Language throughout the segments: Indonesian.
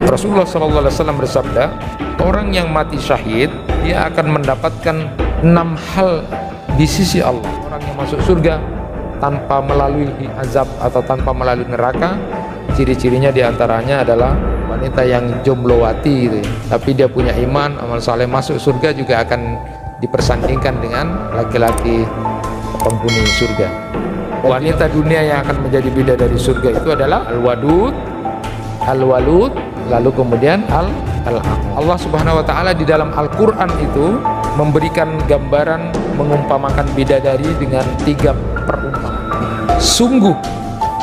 Rasulullah SAW bersabda, orang yang mati syahid dia akan mendapatkan 6 hal di sisi Allah. Orang yang masuk surga tanpa melalui azab atau tanpa melalui neraka, ciri-cirinya diantaranya adalah wanita yang jomblowati gitu ya. Tapi dia punya iman, amal saleh, masuk surga juga akan dipersandingkan dengan laki-laki penghuni surga. Wanita dunia yang akan menjadi bidadari surga itu adalah al-wadud, al-walud, lalu kemudian Allah Subhanahu wa taala di dalam Al-Qur'an itu memberikan gambaran, mengumpamakan bidadari dengan 3 perumpamaan. Sungguh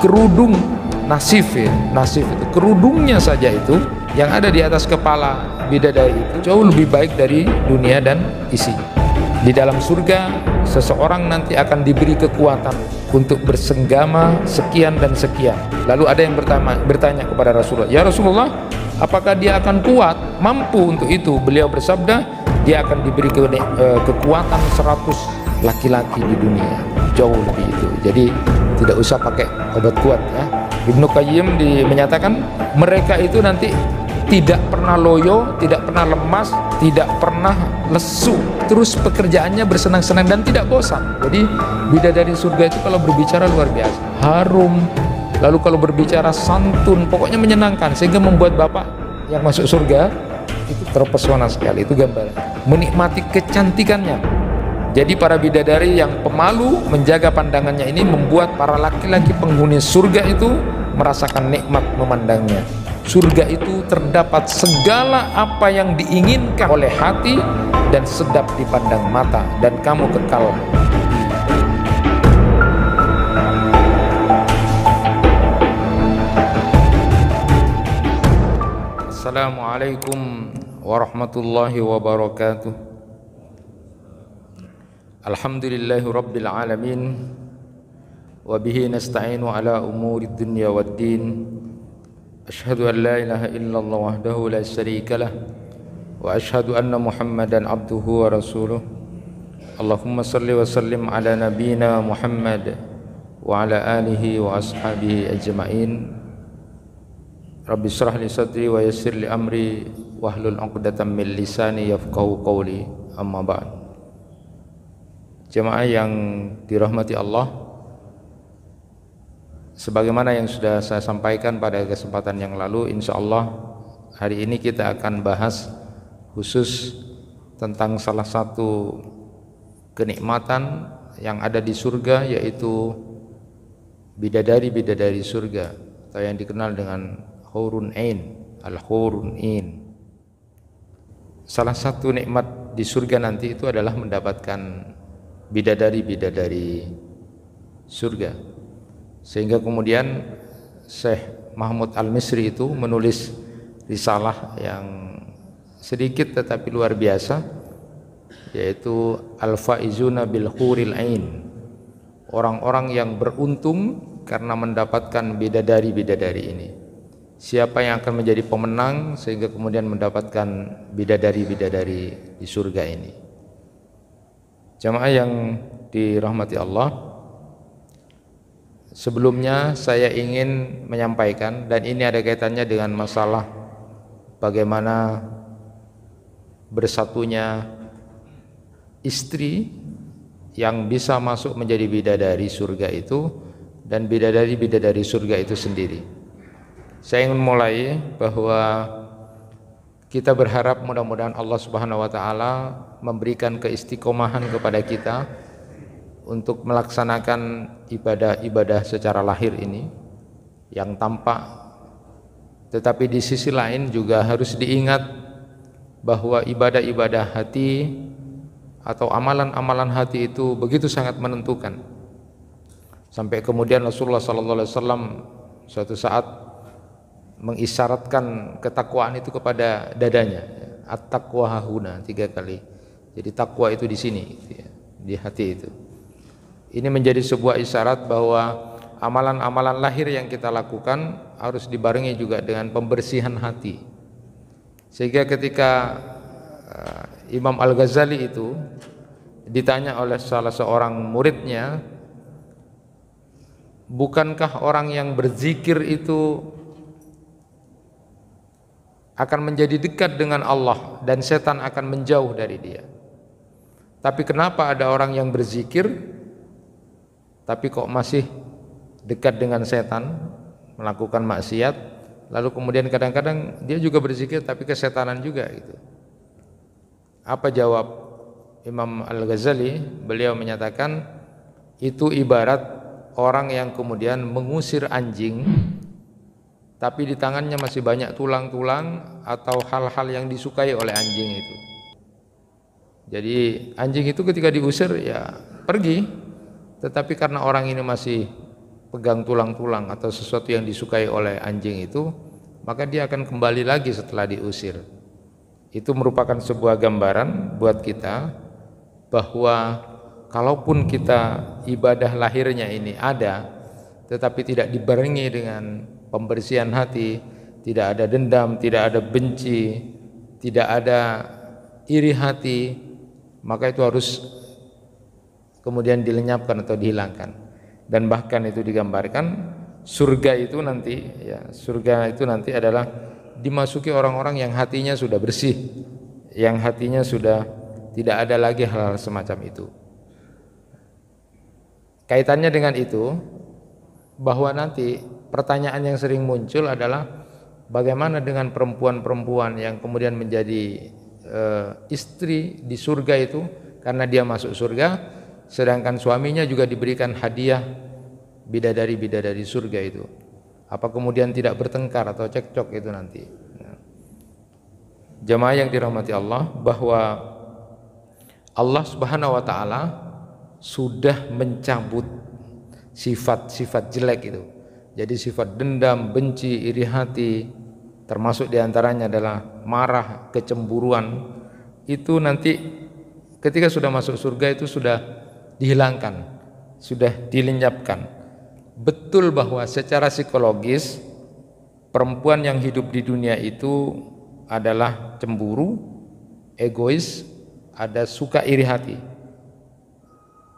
kerudung nasif ya, nasif itu kerudungnya saja itu yang ada di atas kepala bidadari itu jauh lebih baik dari dunia dan isinya. Di dalam surga seseorang nanti akan diberi kekuatan untuk bersenggama sekian dan sekian. Lalu ada yang bertanya kepada Rasulullah, ya Rasulullah, apakah dia akan kuat, mampu untuk itu? Beliau bersabda, dia akan diberi kekuatan 100 laki-laki di dunia, jauh lebih itu. Jadi tidak usah pakai obat kuat ya. Ibnu Qayyim menyatakan mereka itu nanti tidak pernah loyo, tidak pernah lemas, tidak pernah lesu, terus pekerjaannya bersenang-senang dan tidak bosan. Jadi bidadari surga itu kalau berbicara luar biasa, harum, lalu kalau berbicara santun, pokoknya menyenangkan, sehingga membuat bapak yang masuk surga itu terpesona sekali. Itu gambaran menikmati kecantikannya. Jadi para bidadari yang pemalu menjaga pandangannya ini membuat para laki-laki penghuni surga itu merasakan nikmat memandangnya. Surga itu terdapat segala apa yang diinginkan oleh hati dan sedap dipandang mata, dan kamu kekal. Assalamualaikum warahmatullahi wabarakatuh. Alhamdulillahi rabbil alamin, wa bihi nasta'inu ala umuri dunya waddin. Asyhadu an la ilaha illallah wahdahu la syarika lah, wa asyhadu anna Muhammadan abduhu wa rasuluh. Allahumma salli wa sallim ala nabiyyina Muhammad wa ala alihi wa ashabihi ajma'in. Rabbi shrah li sadri wa yassir li amri wahlul 'uqdatam min lisani yafqahu qawli. Amma ba'd. Jemaah yang dirahmati Allah, sebagaimana yang sudah saya sampaikan pada kesempatan yang lalu, insya Allah hari ini kita akan bahas khusus tentang salah satu kenikmatan yang ada di surga, yaitu bidadari-bidadari surga atau yang dikenal dengan hurun ain, al-hurun ain. Salah satu nikmat di surga nanti itu adalah mendapatkan bidadari-bidadari surga. Sehingga kemudian Syekh Mahmud Al-Misri itu menulis risalah yang sedikit tetapi luar biasa, yaitu Al-Faizuna bil Huril Ain, orang-orang yang beruntung karena mendapatkan bidadari-bidadari ini. Siapa yang akan menjadi pemenang sehingga kemudian mendapatkan bidadari-bidadari di surga ini. Jamaah yang dirahmati Allah, sebelumnya saya ingin menyampaikan, dan ini ada kaitannya dengan masalah bagaimana bersatunya istri yang bisa masuk menjadi bidadari surga itu dan bidadari-bidadari surga itu sendiri. Saya ingin mulai bahwa kita berharap mudah-mudahan Allah Subhanahu wa taala memberikan keistiqomahan kepada kita untuk melaksanakan ibadah-ibadah secara lahir ini yang tampak, tetapi di sisi lain juga harus diingat bahwa ibadah-ibadah hati atau amalan-amalan hati itu begitu sangat menentukan. Sampai kemudian Rasulullah SAW suatu saat mengisyaratkan ketakwaan itu kepada dadanya, at-taqwa hahuna, 3 kali. Jadi takwa itu di sini, di hati itu. Ini menjadi sebuah isyarat bahwa amalan-amalan lahir yang kita lakukan harus dibarengi juga dengan pembersihan hati. Sehingga ketika Imam Al-Ghazali itu ditanya oleh salah seorang muridnya, bukankah orang yang berzikir itu akan menjadi dekat dengan Allah dan setan akan menjauh dari dia. Tapi kenapa ada orang yang berzikir tapi kok masih dekat dengan setan, melakukan maksiat, lalu kemudian kadang-kadang dia juga berzikir tapi kesetanan juga gitu. Apa jawab Imam Al-Ghazali? Beliau menyatakan itu ibarat orang yang kemudian mengusir anjing tapi di tangannya masih banyak tulang-tulang atau hal-hal yang disukai oleh anjing itu. Jadi anjing itu ketika diusir ya pergi, tetapi karena orang ini masih pegang tulang-tulang atau sesuatu yang disukai oleh anjing itu, maka dia akan kembali lagi setelah diusir. Itu merupakan sebuah gambaran buat kita bahwa kalaupun kita ibadah lahirnya ini ada, tetapi tidak dibarengi dengan pembersihan hati, tidak ada dendam, tidak ada benci, tidak ada iri hati, maka itu harus kemudian dilenyapkan atau dihilangkan. Dan bahkan itu digambarkan surga itu nanti, ya, surga itu nanti adalah dimasuki orang-orang yang hatinya sudah bersih, yang hatinya sudah tidak ada lagi hal-hal semacam itu. Kaitannya dengan itu, bahwa nanti pertanyaan yang sering muncul adalah bagaimana dengan perempuan-perempuan yang kemudian menjadi istri di surga itu karena dia masuk surga, sedangkan suaminya juga diberikan hadiah bidadari-bidadari surga itu. Apa kemudian tidak bertengkar atau cekcok itu nanti? Jemaah yang dirahmati Allah, bahwa Allah Subhanahu wa taala sudah mencabut sifat-sifat jelek itu. Jadi sifat dendam, benci, iri hati, termasuk diantaranya adalah marah, kecemburuan, itu nanti ketika sudah masuk surga itu sudah dihilangkan, sudah dilenyapkan. Betul bahwa secara psikologis perempuan yang hidup di dunia itu adalah cemburu, egois, ada suka iri hati.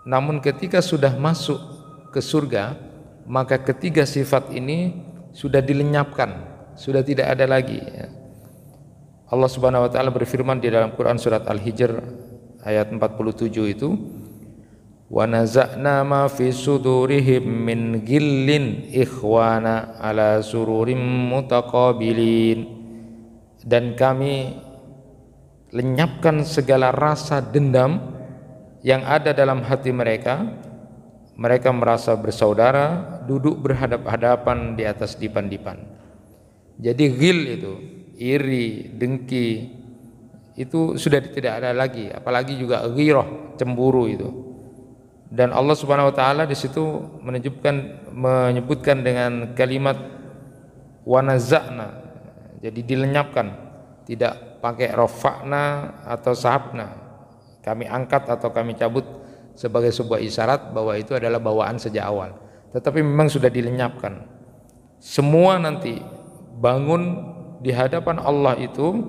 Namun ketika sudah masuk ke surga, maka ketiga sifat ini sudah dilenyapkan, sudah tidak ada lagi. Allah Subhanahu wa taala berfirman di dalam Quran surat Al-Hijr ayat 47 itu, wa naza'na ma fi sudurihim min ghillin ikhwana ala sururim mutaqabilin, dan kami lenyapkan segala rasa dendam yang ada dalam hati mereka. Mereka merasa bersaudara, duduk berhadap-hadapan di atas dipan-dipan. Jadi ghil itu, iri, dengki, itu sudah tidak ada lagi. Apalagi juga ghirah, cemburu itu. Dan Allah Subhanahu wa taala di situ menyebutkan dengan kalimat wanaza'na. Jadi dilenyapkan, tidak pakai rafa'na atau sahabna. Kami angkat atau kami cabut sebagai sebuah isyarat bahwa itu adalah bawaan sejak awal, tetapi memang sudah dilenyapkan. Semua nanti bangun di hadapan Allah itu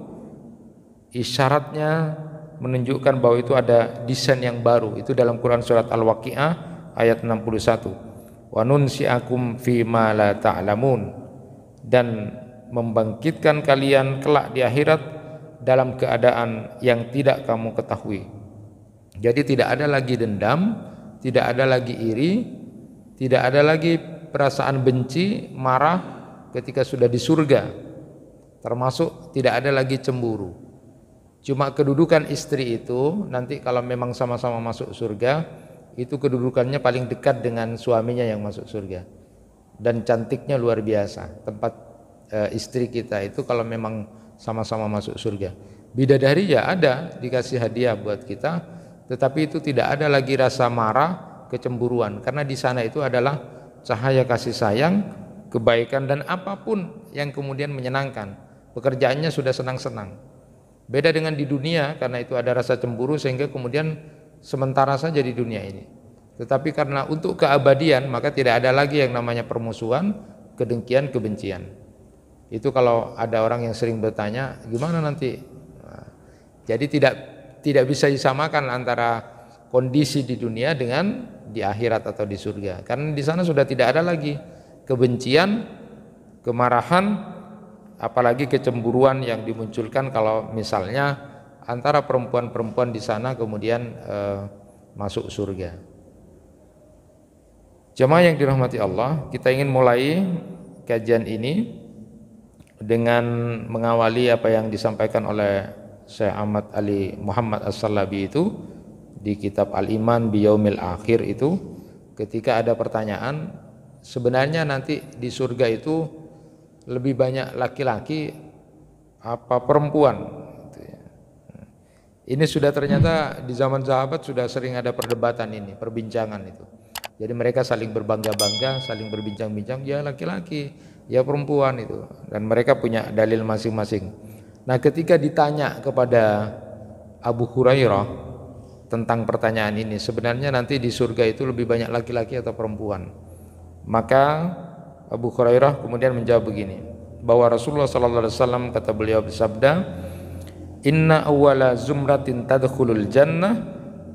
isyaratnya menunjukkan bahwa itu ada desain yang baru. Itu dalam Quran surat Al-Waqi'ah ayat 61. Wa nunsi'akum fima la ta'lamun, dan membangkitkan kalian kelak di akhirat dalam keadaan yang tidak kamu ketahui. Jadi tidak ada lagi dendam, tidak ada lagi iri, tidak ada lagi perasaan benci, marah ketika sudah di surga. Termasuk tidak ada lagi cemburu. Cuma kedudukan istri itu nanti kalau memang sama-sama masuk surga, itu kedudukannya paling dekat dengan suaminya yang masuk surga. Dan cantiknya luar biasa. Tempat istri kita itu kalau memang sama-sama masuk surga. Bidadari ya ada, dikasih hadiah buat kita. Tetapi itu tidak ada lagi rasa marah, kecemburuan, karena di sana itu adalah cahaya kasih sayang, kebaikan, dan apapun yang kemudian menyenangkan. Pekerjaannya sudah senang-senang. Beda dengan di dunia, karena itu ada rasa cemburu sehingga kemudian sementara saja di dunia ini. Tetapi karena untuk keabadian, maka tidak ada lagi yang namanya permusuhan, kedengkian, kebencian. Itu kalau ada orang yang sering bertanya, gimana nanti? Jadi tidak bisa disamakan antara kondisi di dunia dengan di akhirat atau di surga, karena di sana sudah tidak ada lagi kebencian, kemarahan, apalagi kecemburuan yang dimunculkan kalau misalnya antara perempuan-perempuan di sana kemudian masuk surga. Jemaah yang dirahmati Allah, kita ingin mulai kajian ini dengan mengawali apa yang disampaikan oleh Syekh Ahmad Ali Muhammad As-Salabi itu di kitab Al-Iman Biyaumil Akhir itu, ketika ada pertanyaan sebenarnya nanti di surga itu lebih banyak laki-laki apa perempuan. Ini sudah ternyata di zaman sahabat sudah sering ada perdebatan ini, perbincangan itu. Jadi mereka saling berbangga-bangga, saling berbincang-bincang, ya laki-laki, ya perempuan itu. Dan mereka punya dalil masing-masing. Nah, ketika ditanya kepada Abu Hurairah tentang pertanyaan ini, sebenarnya nanti di surga itu lebih banyak laki-laki atau perempuan? Maka Abu Hurairah kemudian menjawab begini, bahwa Rasulullah SAW kata beliau bersabda, "Inna awwala zumratin tadkhulul jannah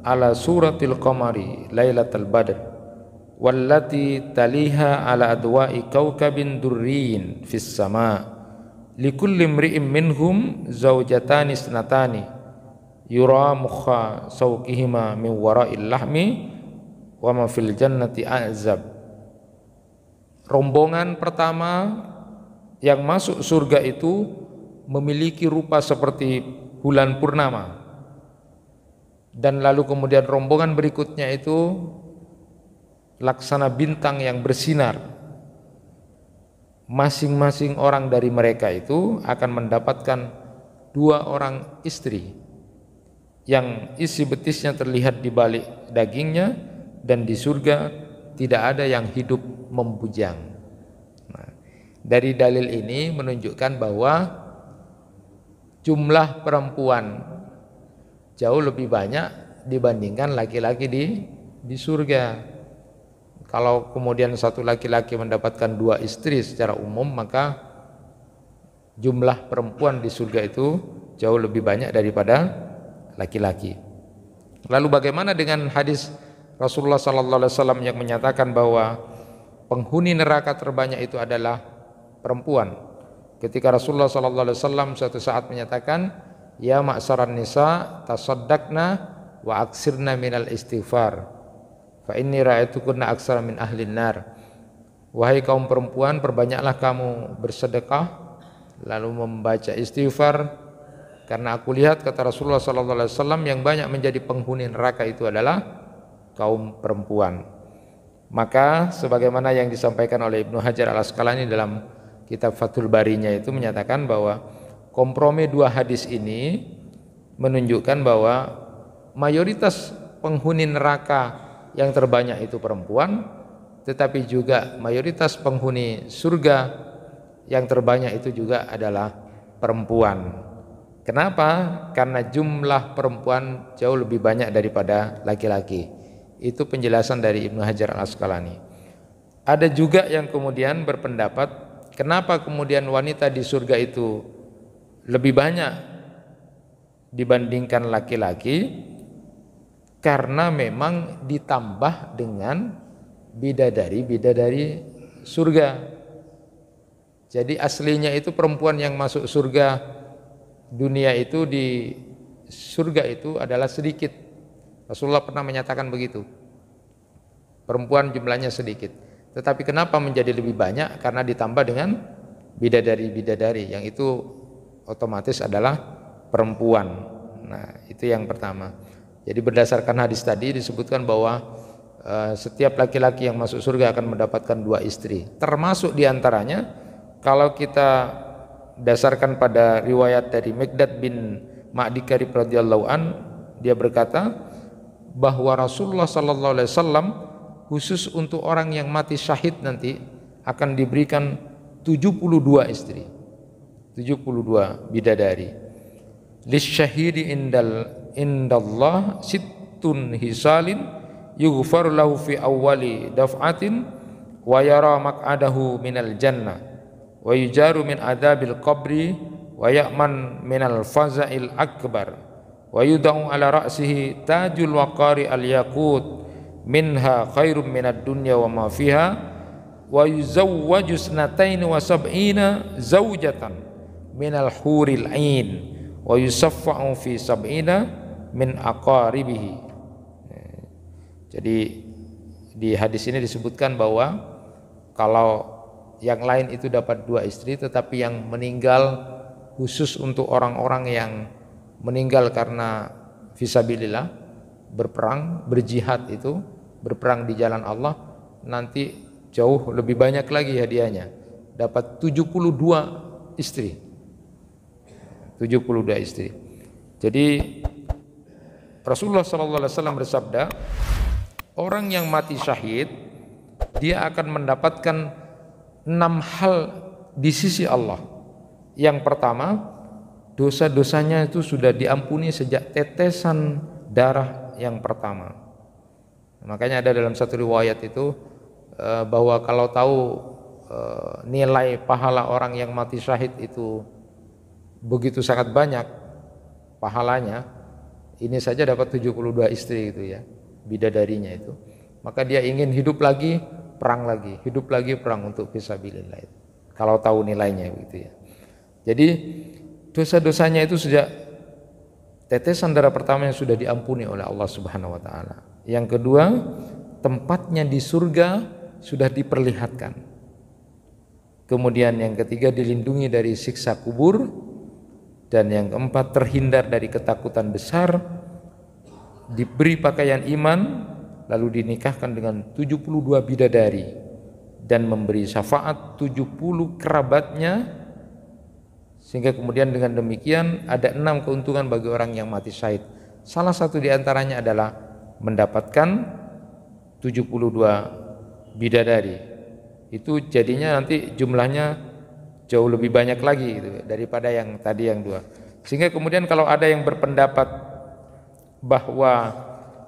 ala suratil qamari lailatul badr wallati taliha ala adwa'i kaukabin durriyin fis sama likulli imri'in minhum zawjatani isnatani yura mukha sawqihima min wara'il lahmi wa ma fil jannati azab." Rombongan pertama yang masuk surga itu memiliki rupa seperti bulan purnama, dan lalu kemudian rombongan berikutnya itu laksana bintang yang bersinar. Masing-masing orang dari mereka itu akan mendapatkan 2 orang istri yang isi betisnya terlihat di balik dagingnya, dan di surga tidak ada yang hidup membujang. Nah, dari dalil ini menunjukkan bahwa jumlah perempuan jauh lebih banyak dibandingkan laki-laki di surga. Kalau kemudian satu laki-laki mendapatkan 2 istri secara umum, maka jumlah perempuan di surga itu jauh lebih banyak daripada laki-laki. Lalu bagaimana dengan hadis Rasulullah SAW yang menyatakan bahwa penghuni neraka terbanyak itu adalah perempuan? Ketika Rasulullah SAW suatu saat menyatakan, "Ya ma'saran nisa tasaddaqna wa aksirna minal istighfar fa inni ra'aitukunna aksara min ahlin nar." Wahai kaum perempuan, perbanyaklah kamu bersedekah lalu membaca istighfar, karena aku lihat, kata Rasulullah SAW, yang banyak menjadi penghuni neraka itu adalah kaum perempuan. Maka sebagaimana yang disampaikan oleh Ibnu Hajar Al-Asqalani dalam kitab Fathul Barinya itu menyatakan bahwa kompromi 2 hadis ini menunjukkan bahwa mayoritas penghuni neraka yang terbanyak itu perempuan, tetapi juga mayoritas penghuni surga yang terbanyak itu juga adalah perempuan. Kenapa? Karena jumlah perempuan jauh lebih banyak daripada laki-laki. Itu penjelasan dari Ibnu Hajar Al-Asqalani. Ada juga yang kemudian berpendapat, kenapa kemudian wanita di surga itu lebih banyak dibandingkan laki-laki? Karena memang ditambah dengan bidadari-bidadari surga. Jadi aslinya itu perempuan yang masuk surga dunia itu, di surga itu adalah sedikit. Rasulullah pernah menyatakan begitu, perempuan jumlahnya sedikit. Tetapi kenapa menjadi lebih banyak? Karena ditambah dengan bidadari-bidadari, yang itu otomatis adalah perempuan. Nah, itu yang pertama. Jadi berdasarkan hadis tadi disebutkan bahwa setiap laki-laki yang masuk surga akan mendapatkan 2 istri. Termasuk diantaranya, kalau kita dasarkan pada riwayat dari Miqdad bin Ma'di Karib radhiyallahu an, dia berkata bahwa Rasulullah SAW khusus untuk orang yang mati syahid nanti akan diberikan 72 istri, 72 bidadari. Lisyahidi indallah sittun hisalin yughfar lahu fi awwali daf'atin wa yara maq'adahu minal jannah wa yujaru min adabil qabri wa ya'man minal faza'il akbar wa yudau ala ra'sihi tajul waqari al yaqut minha khairum minad dunya wa ma fiha wa yuzawwaju 72 zawjatan minal huril ain wa yusaffa'u fi sab'ina min aqaribihi. Jadi di hadis ini disebutkan bahwa kalau yang lain itu dapat 2 istri, tetapi yang meninggal khusus untuk orang-orang yang meninggal karena fisabilillah, berperang, berjihad, itu berperang di jalan Allah, nanti jauh lebih banyak lagi hadiahnya, dapat 72 istri. 72 istri. Jadi Rasulullah SAW bersabda, orang yang mati syahid dia akan mendapatkan 6 hal di sisi Allah. Yang pertama, dosa-dosanya itu sudah diampuni sejak tetesan darah yang pertama. Makanya ada dalam satu riwayat itu bahwa kalau tahu nilai pahala orang yang mati syahid itu begitu sangat banyak pahalanya, ini saja dapat 72 istri gitu ya, bidadarinya itu, maka dia ingin hidup lagi, perang lagi, hidup lagi, perang untuk fisabilillah itu, kalau tahu nilainya gitu ya. Jadi dosa-dosanya itu sejak tetesan darah pertama yang sudah diampuni oleh Allah Subhanahu wa taala. Yang kedua, tempatnya di surga sudah diperlihatkan. Kemudian yang ketiga, dilindungi dari siksa kubur. Dan yang keempat, terhindar dari ketakutan besar, diberi pakaian iman, lalu dinikahkan dengan 72 bidadari dan memberi syafaat 70 kerabatnya, sehingga kemudian dengan demikian ada 6 keuntungan bagi orang yang mati syahid. Salah satu diantaranya adalah mendapatkan 72 bidadari. Itu jadinya nanti jumlahnya jauh lebih banyak lagi gitu, daripada yang tadi yang 2. Sehingga kemudian kalau ada yang berpendapat bahwa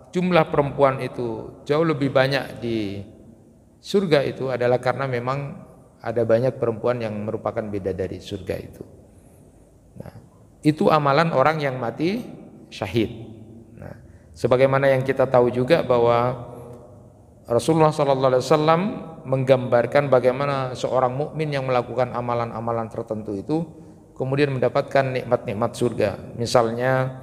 jumlah perempuan itu jauh lebih banyak di surga, itu adalah karena memang ada banyak perempuan yang merupakan bidadari surga itu. Nah, itu amalan orang yang mati syahid. Nah, sebagaimana yang kita tahu juga bahwa Rasulullah SAW menggambarkan bagaimana seorang mukmin yang melakukan amalan-amalan tertentu itu kemudian mendapatkan nikmat-nikmat surga. Misalnya,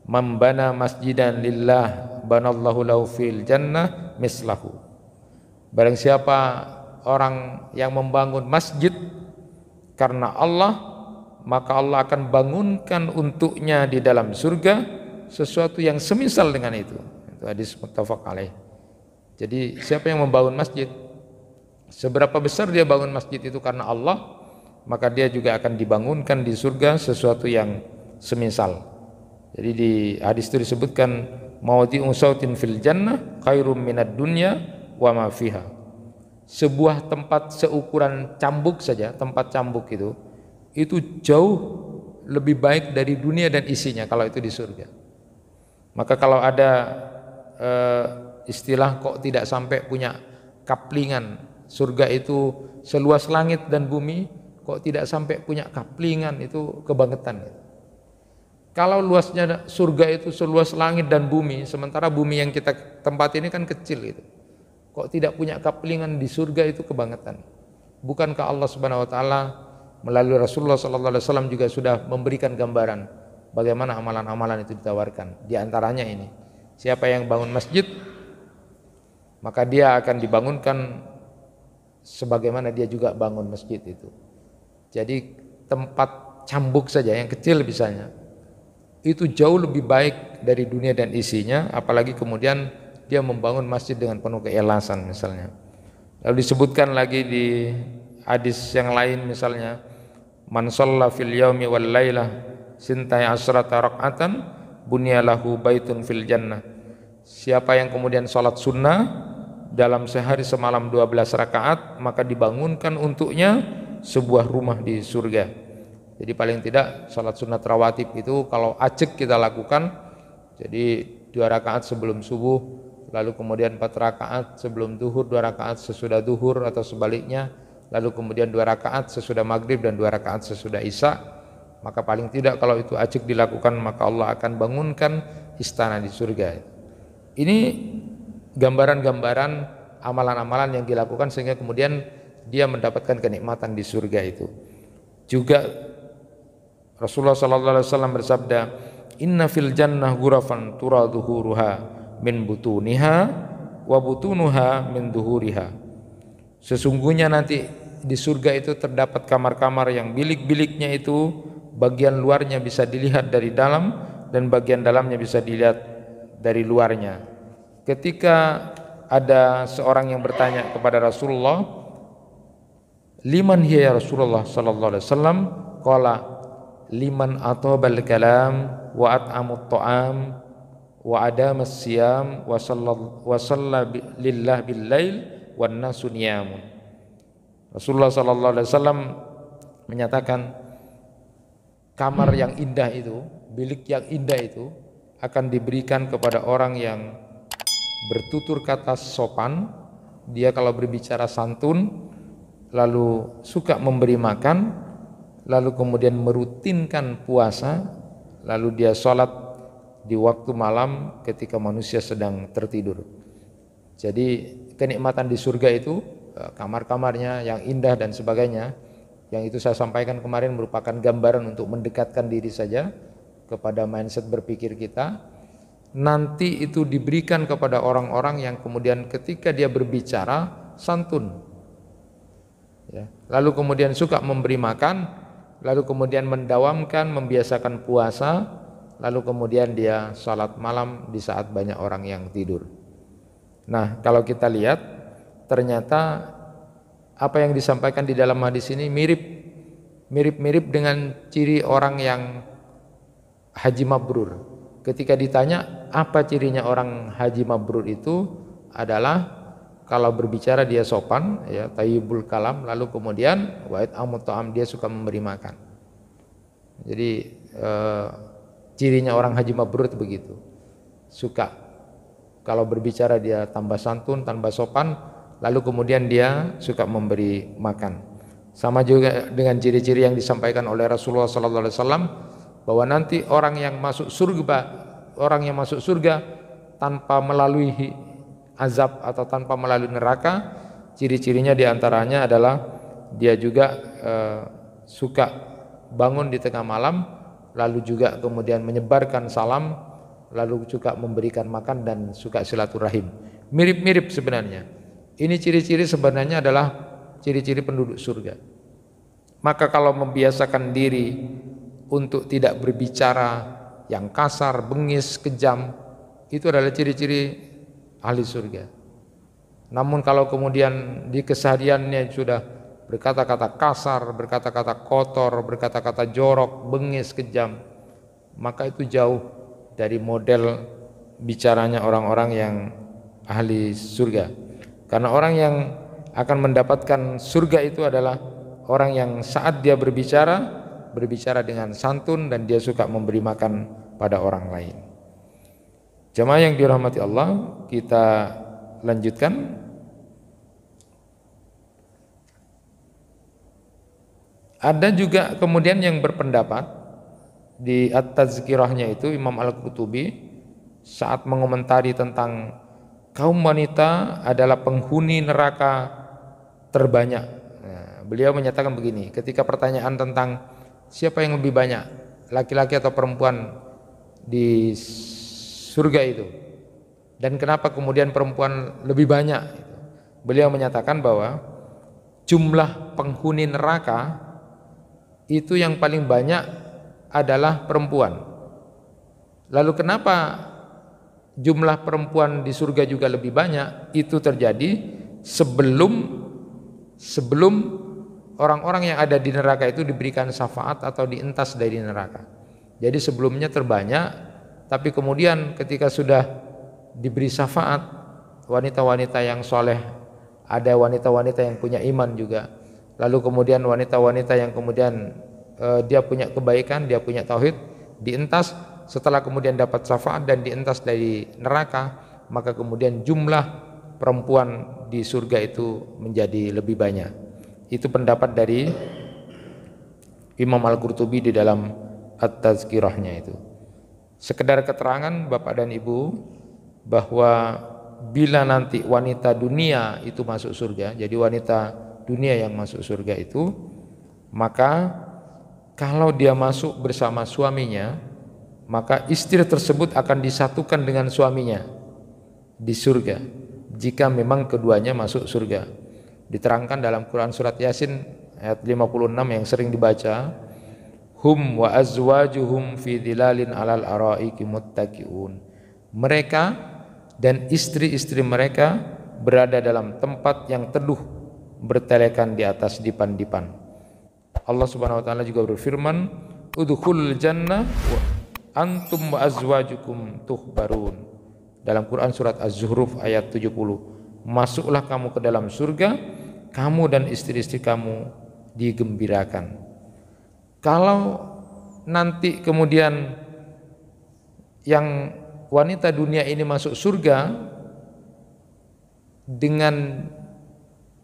membana masjidan lillah banallahu lahu fil jannah mislahu. Barang siapa orang yang membangun masjid karena Allah, maka Allah akan bangunkan untuknya di dalam surga sesuatu yang semisal dengan itu. Itu hadis muttafaq alaih. Jadi siapa yang membangun masjid, seberapa besar dia bangun masjid itu karena Allah, maka dia juga akan dibangunkan di surga sesuatu yang semisal. Jadi di hadis itu disebutkan, mawdi'u sautin fil jannah khairum minad dunya wa ma fiha. Sebuah tempat seukuran cambuk saja, tempat cambuk itu jauh lebih baik dari dunia dan isinya kalau itu di surga. Maka kalau ada istilah kok tidak sampai punya kaplingan, surga itu seluas langit dan bumi, kok tidak sampai punya kaplingan, itu kebangetan. Kalau luasnya surga itu seluas langit dan bumi, sementara bumi yang kita tempat ini kan kecil gitu, kok tidak punya kaplingan di surga, itu kebangetan. Bukankah Allah Subhanahu wa taala melalui Rasulullah SAW juga sudah memberikan gambaran bagaimana amalan-amalan itu ditawarkan? Di antaranya ini, siapa yang bangun masjid, maka dia akan dibangunkan sebagaimana dia juga bangun masjid itu. Jadi tempat cambuk saja yang kecil misalnya, itu jauh lebih baik dari dunia dan isinya, apalagi kemudian dia membangun masjid dengan penuh keikhlasan misalnya. Lalu disebutkan lagi di hadis yang lain misalnya, man shalla fil yaumi wal lailah sintai asrata raq'atan bunyalahu baitun fil jannah. Siapa yang kemudian sholat sunnah dalam sehari semalam 12 rakaat, maka dibangunkan untuknya sebuah rumah di surga. Jadi paling tidak sholat sunat rawatib itu kalau ajek kita lakukan, jadi 2 rakaat sebelum subuh, lalu kemudian 4 rakaat sebelum duhur, 2 rakaat sesudah duhur atau sebaliknya, lalu kemudian 2 rakaat sesudah maghrib dan 2 rakaat sesudah isya, maka paling tidak kalau itu ajek dilakukan, maka Allah akan bangunkan istana di surga. Ini gambaran-gambaran amalan-amalan yang dilakukan sehingga kemudian dia mendapatkan kenikmatan di surga itu. Juga Rasulullah sallallahu alaihi wasallam bersabda, "Inna fil jannah ghurafan tura dhuhuruha min butuniha wa butunuha min dhuhuriha." Sesungguhnya nanti di surga itu terdapat kamar-kamar yang bilik-biliknya itu bagian luarnya bisa dilihat dari dalam dan bagian dalamnya bisa dilihat dari luarnya. Ketika ada seorang yang bertanya kepada Rasulullah, "Liman hiya ya Rasulullah sallallahu alaihi wasallam?" Qala, "Liman atabal kalam wa at'amut ta'am wa adamas siyam wa shalla lillah bil lail wan nasu niyamun." Rasulullah sallallahu alaihi wasallam menyatakan kamar yang indah itu, bilik yang indah itu akan diberikan kepada orang yang bertutur kata sopan, dia kalau berbicara santun, lalu suka memberi makan, lalu kemudian merutinkan puasa, lalu dia sholat di waktu malam ketika manusia sedang tertidur. Jadi kenikmatan di surga itu, kamar-kamarnya yang indah dan sebagainya, yang itu saya sampaikan kemarin merupakan gambaran untuk mendekatkan diri saja kepada mindset berpikir kita. Nanti itu diberikan kepada orang-orang yang kemudian ketika dia berbicara santun, ya, lalu kemudian suka memberi makan, lalu kemudian mendawamkan, membiasakan puasa, lalu kemudian dia sholat malam di saat banyak orang yang tidur. Nah, kalau kita lihat ternyata apa yang disampaikan di dalam hadis ini mirip dengan ciri orang yang haji mabrur. Ketika ditanya apa cirinya orang haji mabrur, itu adalah kalau berbicara dia sopan, ya, tayyibul kalam, lalu kemudian wa it'amut ta'am, dia suka memberi makan. Jadi cirinya orang haji mabrur itu begitu. Suka kalau berbicara dia tambah santun, tambah sopan, lalu kemudian dia suka memberi makan. Sama juga dengan ciri-ciri yang disampaikan oleh Rasulullah sallallahu alaihi wasallam, bahwa nanti orang yang masuk surga tanpa melalui azab atau tanpa melalui neraka, ciri-cirinya diantaranya adalah dia juga suka bangun di tengah malam, lalu juga kemudian menyebarkan salam, lalu juga memberikan makan dan suka silaturahim. Mirip-mirip sebenarnya. Ini ciri-ciri sebenarnya adalah ciri-ciri penduduk surga. Maka kalau membiasakan diri untuk tidak berbicara yang kasar, bengis, kejam, itu adalah ciri-ciri ahli surga. Namun kalau kemudian di kesehariannya sudah berkata-kata kasar, berkata-kata kotor, berkata-kata jorok, bengis, kejam, maka itu jauh dari model bicaranya orang-orang yang ahli surga. Karena orang yang akan mendapatkan surga itu adalah orang yang saat dia berbicara dengan santun dan dia suka memberi makan pada orang lain. Jemaah yang dirahmati Allah, kita lanjutkan. Ada juga kemudian yang berpendapat di At-Tazkirahnya itu, Imam Al-Qurtubi saat mengomentari tentang kaum wanita adalah penghuni neraka terbanyak. Nah, beliau menyatakan begini, ketika pertanyaan tentang siapa yang lebih banyak, laki-laki atau perempuan di surga itu, dan kenapa kemudian perempuan lebih banyak, beliau menyatakan bahwa jumlah penghuni neraka itu yang paling banyak adalah perempuan. Lalu kenapa jumlah perempuan di surga juga lebih banyak? Itu terjadi sebelum orang-orang yang ada di neraka itu diberikan syafaat atau dientas dari neraka. Jadi sebelumnya terbanyak, tapi kemudian ketika sudah diberi syafaat, wanita-wanita yang soleh, ada wanita-wanita yang punya iman juga, lalu kemudian wanita-wanita yang kemudian dia punya kebaikan, dia punya tauhid, dientas. Setelah kemudian dapat syafaat dan dientas dari neraka, maka kemudian jumlah perempuan di surga itu menjadi lebih banyak. Itu pendapat dari Imam Al-Qurtubi di dalam At-Tazkirahnya itu. Sekedar keterangan Bapak dan Ibu, bahwa bila nanti wanita dunia itu masuk surga, jadi wanita dunia yang masuk surga itu, maka kalau dia masuk bersama suaminya, maka istri tersebut akan disatukan dengan suaminya di surga jika memang keduanya masuk surga. Diterangkan dalam Quran surat Yasin ayat 56 yang sering dibaca, hum wa azwajuhum fi dhilalin alal araiki muttaqiun. Mereka dan istri-istri mereka berada dalam tempat yang teduh bertelekan di atas dipan-dipan. Allah Subhanahu wa taala juga berfirman, udkhulul jannah wa antum wa azwajukum tuhbarun. Dalam Quran surat Az-Zuhruf ayat 70, masuklah kamu ke dalam surga, kamu dan istri-istri kamu digembirakan. Kalau nanti kemudian yang wanita dunia ini masuk surga dengan,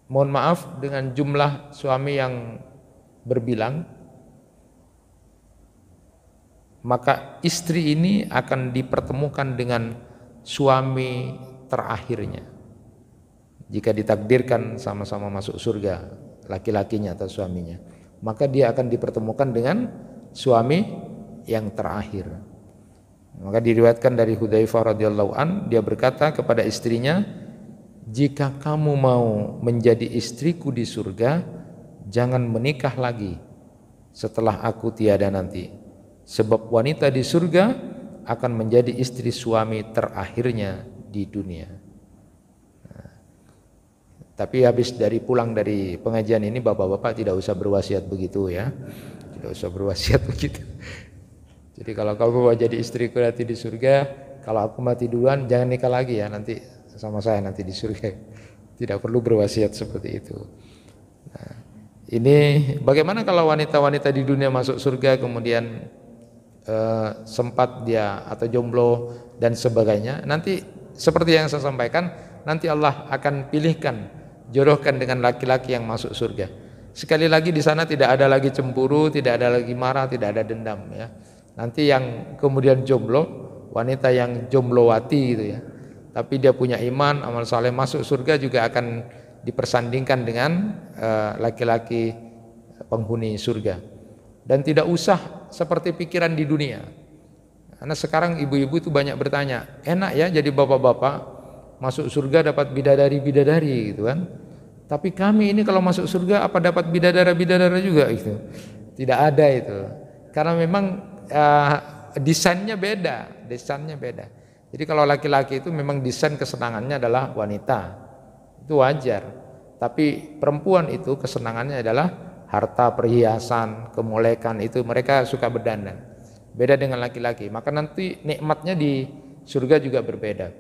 mohon maaf, dengan jumlah suami yang berbilang, maka istri ini akan dipertemukan dengan suami terakhirnya. Jika ditakdirkan sama-sama masuk surga, laki-lakinya atau suaminya, maka dia akan dipertemukan dengan suami yang terakhir. Maka diriwayatkan dari Hudzaifah radhiyallahu an, dia berkata kepada istrinya, jika kamu mau menjadi istriku di surga, jangan menikah lagi setelah aku tiada nanti, sebab wanita di surga akan menjadi istri suami terakhirnya di dunia. Nah, tapi habis dari pulang dari pengajian ini, bapak-bapak tidak usah berwasiat begitu ya, tidak usah berwasiat begitu. Jadi kalau kamu mau jadi istriku nanti di surga, kalau aku mati duluan jangan nikah lagi ya, nanti sama saya nanti di surga. Tidak perlu berwasiat seperti itu. Nah, ini bagaimana kalau wanita-wanita di dunia masuk surga kemudian sempat dia atau jomblo dan sebagainya, nanti seperti yang saya sampaikan, nanti Allah akan pilihkan, jodohkan dengan laki-laki yang masuk surga. Sekali lagi di sana tidak ada lagi cemburu, tidak ada lagi marah, tidak ada dendam ya. Nanti yang kemudian jomblo, wanita yang jomblowati gitu ya, tapi dia punya iman, amal saleh, masuk surga juga akan dipersandingkan dengan laki-laki penghuni surga. Dan tidak usah seperti pikiran di dunia. Karena sekarang ibu-ibu itu banyak bertanya, enak ya jadi bapak-bapak masuk surga dapat bidadari-bidadari gitu kan. Tapi kami ini kalau masuk surga apa dapat bidadara-bidadara juga gitu. Tidak ada itu. Karena memang desainnya beda. Jadi kalau laki-laki itu memang desain kesenangannya adalah wanita. Itu wajar. Tapi perempuan itu kesenangannya adalah harta, perhiasan, kemolekan, itu mereka suka berdandan. Beda dengan laki-laki. Maka nanti nikmatnya di surga juga berbeda.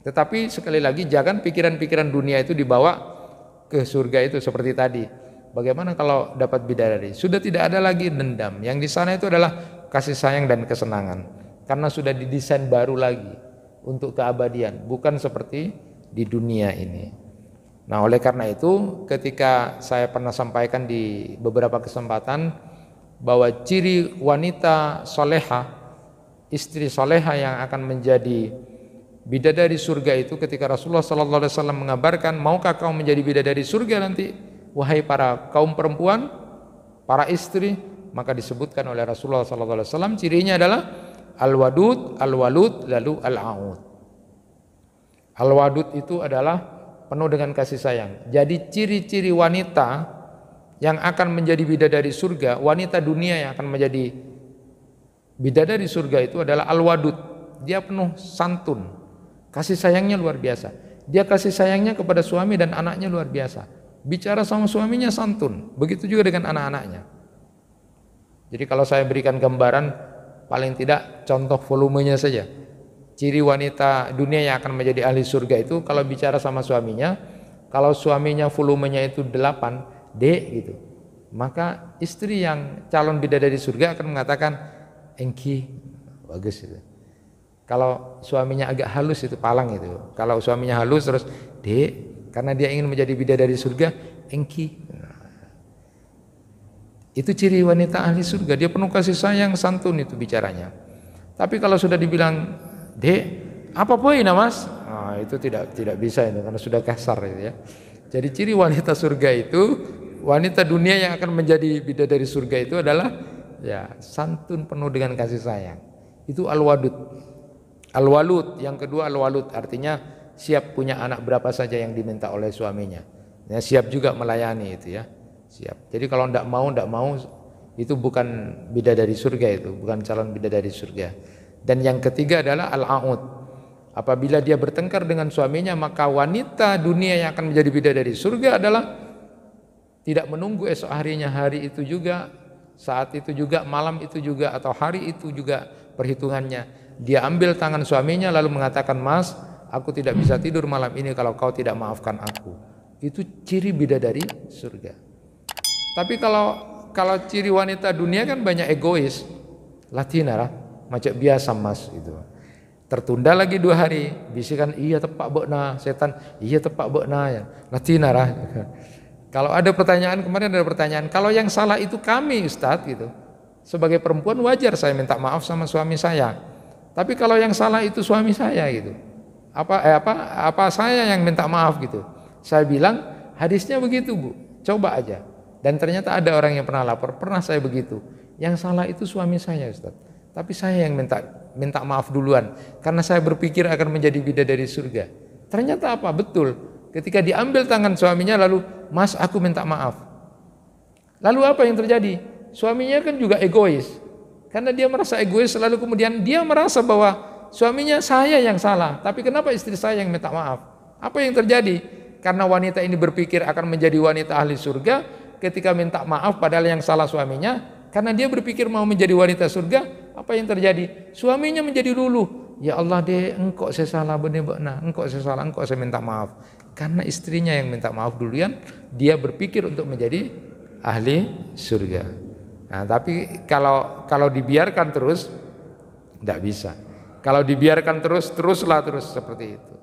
Tetapi sekali lagi jangan pikiran-pikiran dunia itu dibawa ke surga itu seperti tadi. Bagaimana kalau dapat bidadari? Sudah tidak ada lagi dendam. Yang di sana itu adalah kasih sayang dan kesenangan. Karena sudah didesain baru lagi untuk keabadian, bukan seperti di dunia ini. Nah, oleh karena itu ketika saya pernah sampaikan di beberapa kesempatan bahwa ciri wanita soleha, istri soleha yang akan menjadi bidadari surga itu, ketika Rasulullah SAW mengabarkan, maukah kau menjadi bidadari surga nanti, wahai para kaum perempuan, para istri, maka disebutkan oleh Rasulullah SAW cirinya adalah al-wadud, al-walud, lalu al-aud. Al-wadud itu adalah penuh dengan kasih sayang. Jadi ciri-ciri wanita yang akan menjadi bidadari surga, wanita dunia yang akan menjadi bidadari surga itu adalah al-wadud. Dia penuh santun, kasih sayangnya luar biasa. Dia kasih sayangnya kepada suami dan anaknya luar biasa. Bicara sama suaminya santun, begitu juga dengan anak-anaknya. Jadi kalau saya berikan gambaran, paling tidak contoh volumenya saja. Ciri wanita dunia yang akan menjadi ahli surga itu kalau bicara sama suaminya, kalau suaminya volumenya itu 8 D gitu, maka istri yang calon bidadari surga akan mengatakan engki, bagus itu. Kalau suaminya agak halus itu palang itu. Kalau suaminya halus terus D, karena dia ingin menjadi bidadari surga, engki. Itu ciri wanita ahli surga, dia penuh kasih sayang, santun itu bicaranya. Tapi kalau sudah dibilang Dek, apa poin mas? Nah, itu tidak bisa itu karena sudah kasar itu ya. Jadi ciri wanita surga itu, wanita dunia yang akan menjadi bidadari surga itu adalah Ya, santun penuh dengan kasih sayang. Itu al-wadud. Al-walud, yang kedua al-walud, artinya siap punya anak berapa saja yang diminta oleh suaminya. Ya, siap juga melayani itu ya. Siap. Jadi kalau ndak mau itu bukan bidadari surga, itu bukan calon bidadari surga. Dan yang ketiga adalah al-aud. Apabila dia bertengkar dengan suaminya, maka wanita dunia yang akan menjadi bidadari surga adalah tidak menunggu esok harinya, hari itu juga, saat itu juga, malam itu juga, atau hari itu juga perhitungannya. Dia ambil tangan suaminya lalu mengatakan, "Mas, aku tidak bisa tidur malam ini kalau kau tidak maafkan aku." Itu ciri bidadari surga. Tapi kalau ciri wanita dunia kan banyak egois. Latina lah, macam biasa Mas itu. Tertunda lagi 2 hari, bisikan iya tepak bokna, setan iya tepak bokna ya. Latina lah. Kalau ada pertanyaan, kemarin ada pertanyaan, kalau yang salah itu kami Ustadz gitu. Sebagai perempuan wajar saya minta maaf sama suami saya. Tapi kalau yang salah itu suami saya gitu. Apa saya yang minta maaf gitu. Saya bilang hadisnya begitu Bu, coba aja. Dan ternyata ada orang yang pernah lapor, pernah saya begitu. Yang salah itu suami saya Ustadz. Tapi saya yang minta maaf duluan karena saya berpikir akan menjadi bidadari surga. Ternyata apa? Betul. Ketika diambil tangan suaminya lalu, "Mas, aku minta maaf." Lalu apa yang terjadi? Suaminya kan juga egois. Karena dia merasa egois, lalu kemudian dia merasa bahwa suaminya saya yang salah, tapi kenapa istri saya yang minta maaf? Apa yang terjadi? Karena wanita ini berpikir akan menjadi wanita ahli surga, ketika minta maaf padahal yang salah suaminya, karena dia berpikir mau menjadi wanita surga, apa yang terjadi? Suaminya menjadi luluh. Ya Allah deh, engkau saya salah benar-benar, engkau saya salah, engkau saya minta maaf. Karena istrinya yang minta maaf duluan, dia berpikir untuk menjadi ahli surga. Nah, tapi kalau dibiarkan terus, tidak bisa. Kalau dibiarkan teruslah seperti itu.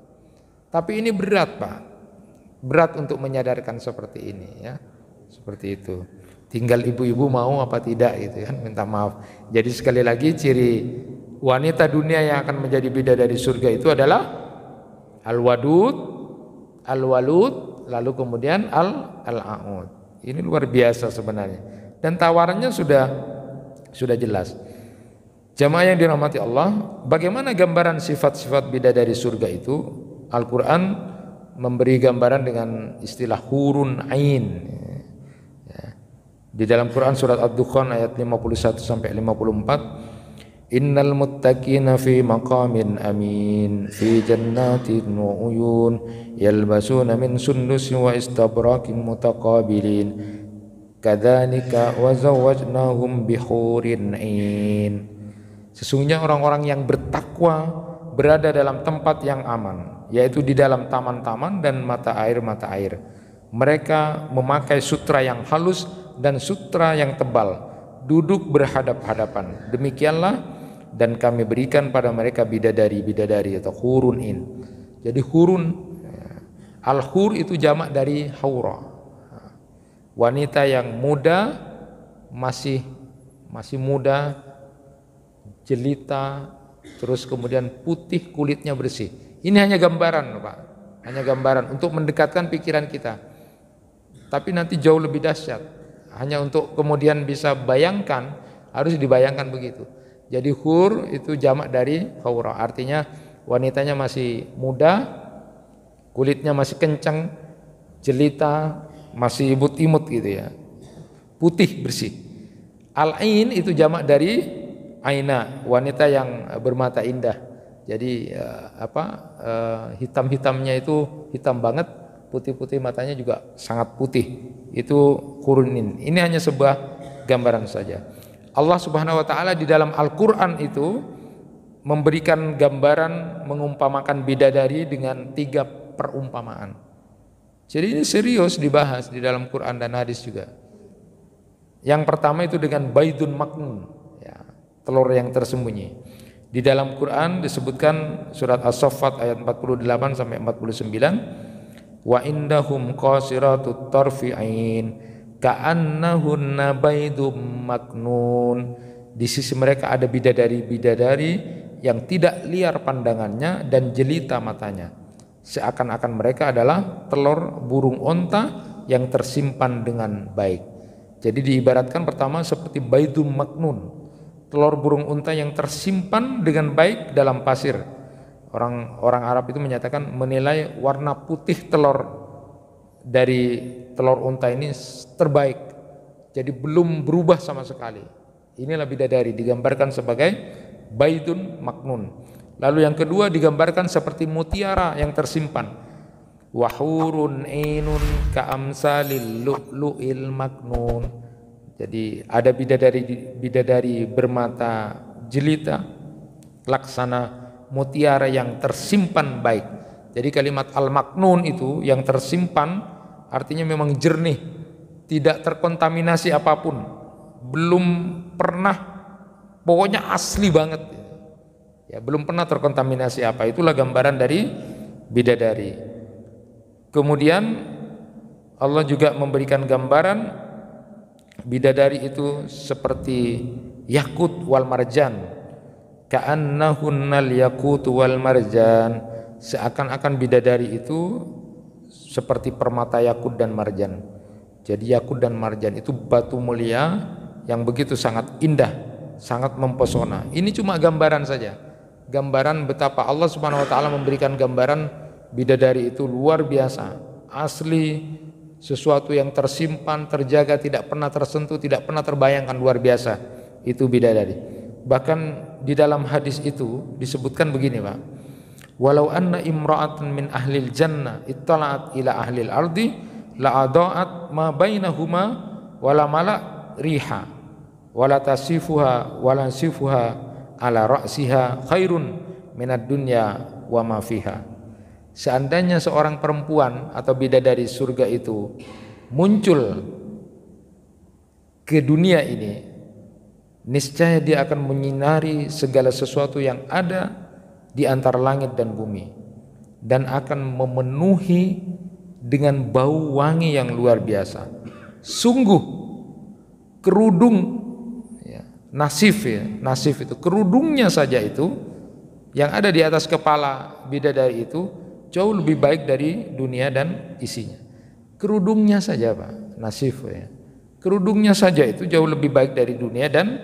Tapi ini berat Pak, berat untuk menyadarkan seperti ini ya, seperti itu. Tinggal ibu-ibu mau apa tidak gitu kan, minta maaf. Jadi sekali lagi ciri wanita dunia yang akan menjadi bidadari surga itu adalah al-wadud, al-walud, lalu kemudian al-aud. Ini luar biasa sebenarnya. Dan tawarannya sudah jelas. Jamaah yang dirahmati Allah, bagaimana gambaran sifat-sifat bidadari surga itu? Al-Quran memberi gambaran dengan istilah hurun ain. Di dalam Quran surat Ad-Dukhan ayat 51 sampai 54, "Innal muttaqina fi maqamin amin, fi jannatin wa uyun, yalbasuna min sundusin wa istabrakin mutaqabilin, kadzalika wa zawwajnahum bihurin ain." Sesungguhnya orang-orang yang bertakwa berada dalam tempat yang aman, yaitu di dalam taman-taman dan mata air. Mereka memakai sutra yang halus dan sutra yang tebal, duduk berhadap-hadapan. Demikianlah, dan kami berikan pada mereka bidadari atau hurun in. Jadi hurun, al-hur itu jamak dari haura. Wanita yang muda, masih muda, jelita, terus kemudian putih, kulitnya bersih. Ini hanya gambaran Pak, hanya gambaran untuk mendekatkan pikiran kita. Tapi nanti jauh lebih dahsyat. Hanya untuk kemudian bisa bayangkan, harus dibayangkan begitu. Jadi hur itu jamak dari haura, artinya wanitanya masih muda, kulitnya masih kencang, jelita, masih imut-imut gitu ya, putih bersih. Al-ain itu jamak dari aina, wanita yang bermata indah. Jadi hitam-hitamnya itu hitam banget, putih-putih matanya juga sangat putih. Itu kurunin. Ini hanya sebuah gambaran saja. Allah Subhanahu wa taala di dalam Al-Qur'an itu memberikan gambaran, mengumpamakan bidadari dengan 3 perumpamaan. Jadi ini serius dibahas di dalam Quran dan hadis juga. Yang pertama itu dengan baidun maknun, ya, telur yang tersembunyi. Di dalam Quran disebutkan surat As-Saffat ayat 48 sampai 49, wa indahum qasiratut tarfi ain ka'annahunna baidum maknun. Di sisi mereka ada bidadari-bidadari yang tidak liar pandangannya dan jelita matanya, seakan-akan mereka adalah telur burung onta yang tersimpan dengan baik. Jadi diibaratkan pertama seperti baidum maknun, telur burung unta yang tersimpan dengan baik dalam pasir. Orang Arab itu menyatakan menilai warna putih telur dari telur unta ini terbaik. Jadi belum berubah sama sekali. Inilah bidadari, digambarkan sebagai baidun maknun. Lalu yang kedua digambarkan seperti mutiara yang tersimpan. Wahurun ainun ka'amsalil lu'lu'il maknun. Jadi ada bidadari bermata jelita laksana mutiara yang tersimpan baik. Jadi kalimat al-maknun itu yang tersimpan artinya memang jernih, tidak terkontaminasi apapun, belum pernah, pokoknya asli banget ya, belum pernah terkontaminasi apa. Itulah gambaran dari bidadari. Kemudian Allah juga memberikan gambaran bidadari itu seperti yakut wal marjan, ka'annahunnal yakut wal marjan, seakan-akan bidadari itu seperti permata yakut dan marjan. Jadi yakut dan marjan itu batu mulia yang begitu sangat indah, sangat mempesona. Ini cuma gambaran saja, gambaran betapa Allah Subhanahu wa taala memberikan gambaran bidadari itu luar biasa, asli, sesuatu yang tersimpan, terjaga, tidak pernah tersentuh, tidak pernah terbayangkan, luar biasa. Itu bidadari. Bahkan di dalam hadis itu disebutkan begini, Pak. Walau anna imra'atan min ahlil jannah ittala'at ila ahlil ardi la'adha'at ma bainahuma wala mala riha wala tasifuha wala sifuha ala ra'siha khairun minad dunya wa ma fiha. Seandainya seorang perempuan atau bidadari surga itu muncul ke dunia ini, niscaya dia akan menyinari segala sesuatu yang ada di antara langit dan bumi, dan akan memenuhi dengan bau wangi yang luar biasa. Sungguh kerudung ya, nasif itu, kerudungnya saja itu yang ada di atas kepala bidadari itu jauh lebih baik dari dunia dan isinya. Kerudungnya saja, Pak, nasif ya. Kerudungnya saja itu jauh lebih baik dari dunia dan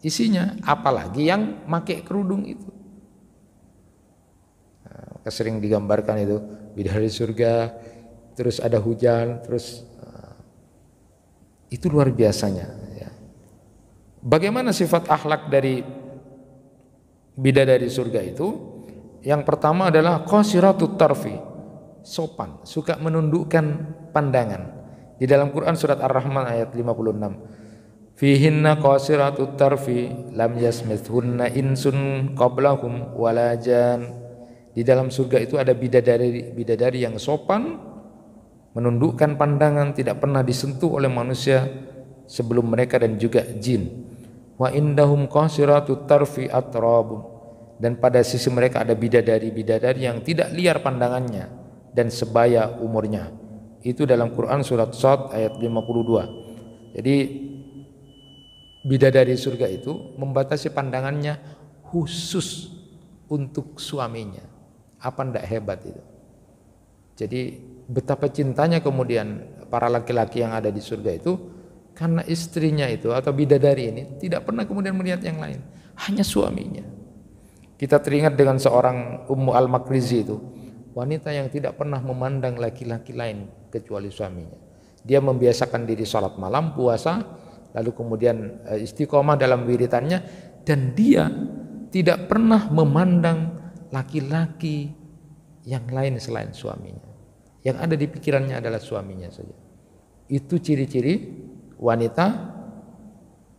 isinya, apalagi yang pakai kerudung itu. Nah, sering digambarkan itu bidadari surga, terus ada hujan, terus itu luar biasanya ya. Bagaimana sifat akhlak dari bidadari surga itu? Yang pertama adalah qasiratut tarfi, sopan, suka menundukkan pandangan. Di dalam Quran surat Ar-Rahman ayat 56, fihinna qasiratut tarfi lam yasmithunna insun qablahum wala jan. Di dalam surga itu ada bidadari yang sopan, menundukkan pandangan, tidak pernah disentuh oleh manusia sebelum mereka dan juga jin. Wa indahum qasiratut tarfi atrabun, dan pada sisi mereka ada bidadari yang tidak liar pandangannya dan sebaya umurnya. Itu dalam Quran surat Shad ayat 52. Jadi bidadari surga itu membatasi pandangannya khusus untuk suaminya. Apa ndak hebat itu? Jadi betapa cintanya kemudian para laki-laki yang ada di surga itu karena istrinya itu atau bidadari ini tidak pernah kemudian melihat yang lain, hanya suaminya. Kita teringat dengan seorang Ummu Al-Makrizi itu, wanita yang tidak pernah memandang laki-laki lain kecuali suaminya. Dia membiasakan diri sholat malam, puasa, lalu kemudian istiqomah dalam wiritannya, dan dia tidak pernah memandang laki-laki yang lain selain suaminya. Yang ada di pikirannya adalah suaminya saja. Itu ciri-ciri wanita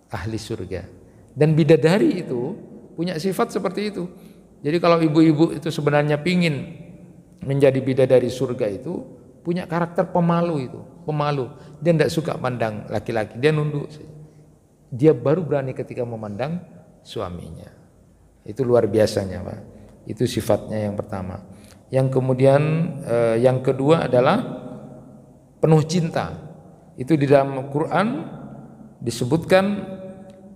ahli surga. Dan bidadari itu punya sifat seperti itu. Jadi kalau ibu-ibu itu sebenarnya pingin menjadi bidadari surga itu punya karakter pemalu itu, pemalu. Dia tidak suka pandang laki-laki, dia nunduk. Dia baru berani ketika memandang suaminya. Itu luar biasanya, Pak. Itu sifatnya yang pertama. Yang kemudian yang kedua adalah penuh cinta. Itu di dalam Quran disebutkan